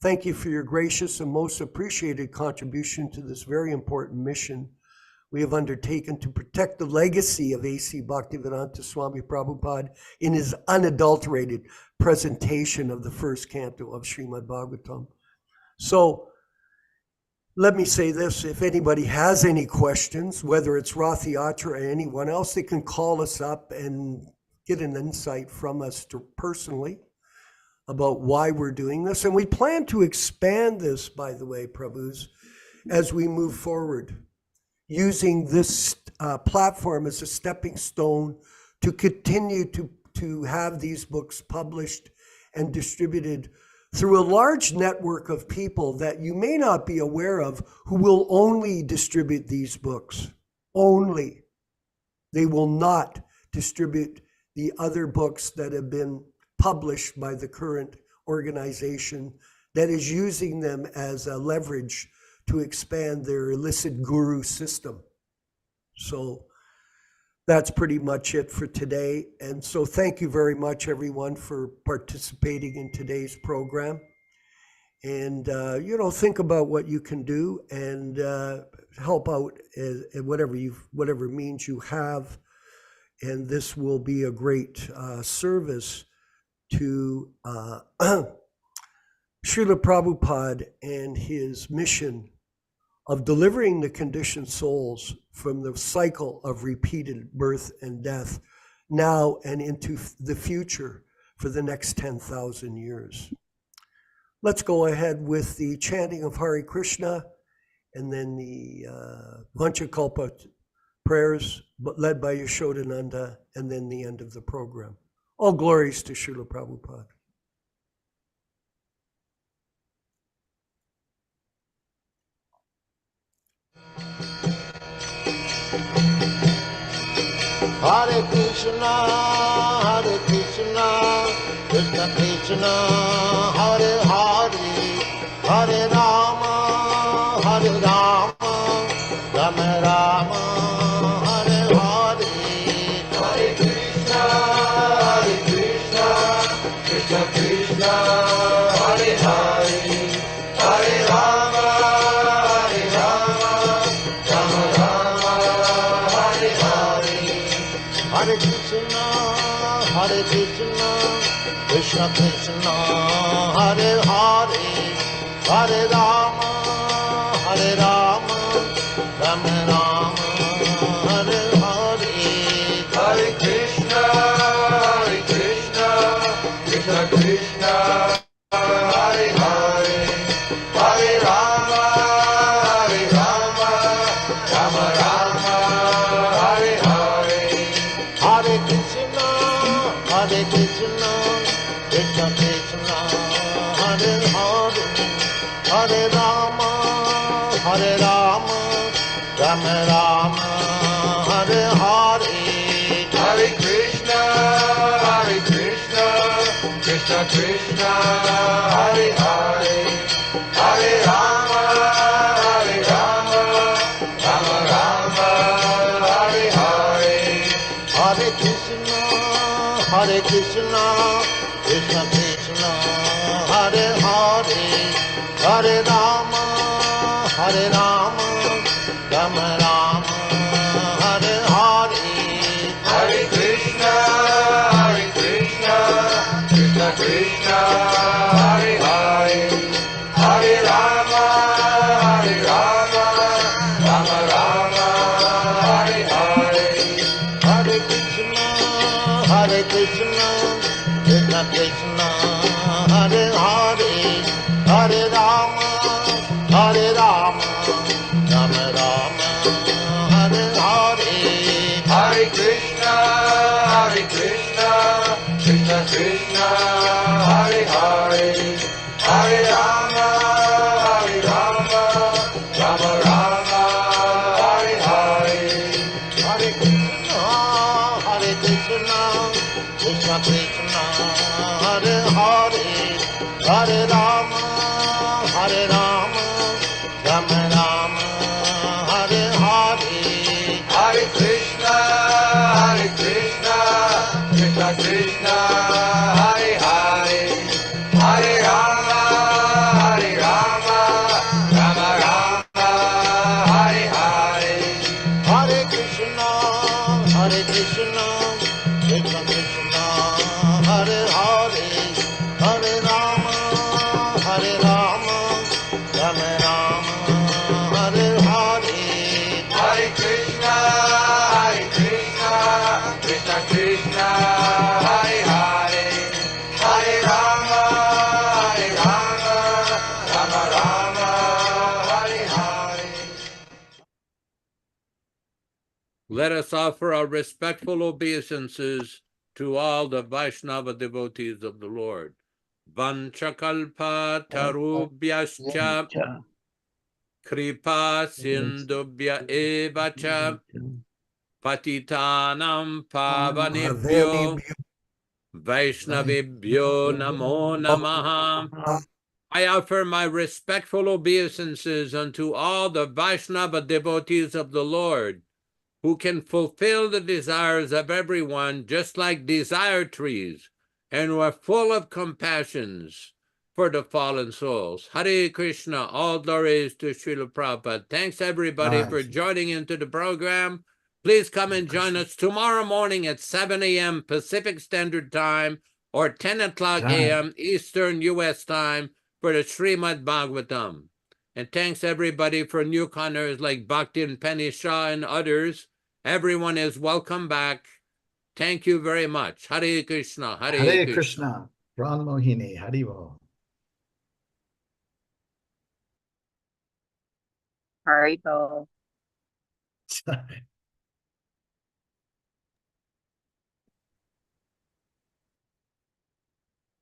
Thank you for your gracious and most appreciated contribution to this very important mission we have undertaken to protect the legacy of A.C. Bhaktivedanta Swami Prabhupada in his unadulterated presentation of the first canto of Srimad Bhagavatam. So let me say this, if anybody has any questions, whether it's Rath Yatra or anyone else, they can call us up and get an insight from us personally about why we're doing this. And we plan to expand this, by the way, Prabhus, as we move forward, using this platform as a stepping stone to continue to have these books published and distributed through a large network of people that you may not be aware of who will only distribute these books. Only. They will not distribute the other books that have been published by the current organization that is using them as a leverage to expand their illicit guru system. So that's pretty much it for today. And so thank you very much, everyone, for participating in today's program. And, think about what you can do and help out in whatever means you have. And this will be a great service to Srila Prabhupada and his mission of delivering the conditioned souls from the cycle of repeated birth and death now and into the future for the next 10,000 years. Let's go ahead with the chanting of Hare Krishna and then the Vanchakalpa prayers led by Yashodananda, and then the end of the program. All glories to Srila Prabhupada. Hare Krishna, Krishna Krishna, Hare Hare, Hare Rama, Rama Rama, Hare Hare. Hare Krishna, Krishna Krishna, Hare Hare, Hare Rama, Rama Rama, Hare Hare. Hare Krishna, Krishna Krishna, Hare Hare, Hare Rama, Rama Rama, Hare Hare. Hare Krishna, Krishna Krishna, Hare Hare, Hare Rama, Rama Rama, Hare Hare. Hare Krishna, Krishna Krishna, Hare Hare, Hare Rama, Rama Rama, Hare Hare. Hare Krishna, Krishna Krishna, Hare Hare, Hare Rama, Rama Rama, Hare Hare. Hare Krishna, Krishna Krishna, Hare Hare, Hare Rama, Rama Rama, Hare Hare. Hare Krishna, Krishna Krishna, Hare Hare, Hare Rama, Rama Rama, Hare Hare. Hare Krishna, Krishna Krishna, Hare Hare, Hare Rama, Rama Rama, Hare Hare. Hare Krishna, Krishna Krishna, Hare Hare, Hare Rama, Rama Rama, Hare Hare. Hare Krishna, Krishna Krishna, Hare Hare, Hare Rama, Rama Rama, Hare Hare. Hare Krishna, Krishna Krishna, Hare Hare, Hare Rama, Rama Rama, Hare Hare. Hare Krishna, Krishna Krishna, Hare Hare, Hare Rama, Rama Rama, Hare Hare. Hare Krishna, Krishna Krishna, Hare Hare, Hare Rama, Rama Rama, Hare Hare. Let us offer our respectful obeisances to all the Vaishnava devotees of the Lord. Vanchakalpa tarubhyascha kripa sindubhya evacha patitanam pavanebhyo Vaishnavibhyo namo namaha. I offer my respectful obeisances unto all the Vaishnava devotees of the Lord, who can fulfill the desires of everyone, just like desire trees, and who are full of compassions for the fallen souls. Hare Krishna, all glories to Srila Prabhupada. Thanks everybody for joining into the program. Please come and join us tomorrow morning at 7 a.m. Pacific Standard Time or 10 o'clock a.m. Eastern U.S. time for the Srimad Bhagavatam. And thanks everybody for newcomers like Bhakti and Penny Shah and others. Everyone is welcome back. Thank you very much. Hare Krishna. Hare Krishna. Ram Mohini. Haribo. Haribo.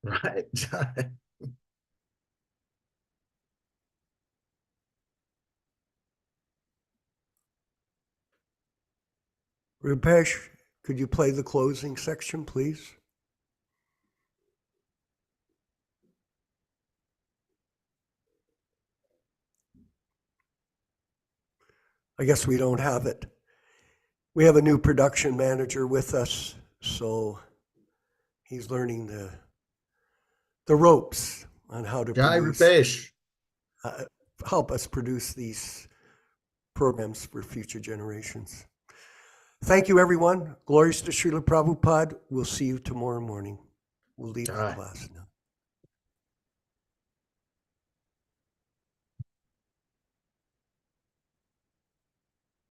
Right. Rupesh, could you play the closing section, please? I guess we don't have it. We have a new production manager with us, so he's learning the ropes on how to Jai produce, Rupesh. help us produce these programs for future generations. Thank you, everyone. Glories to Srila Prabhupada. We'll see you tomorrow morning. We'll leave the class now.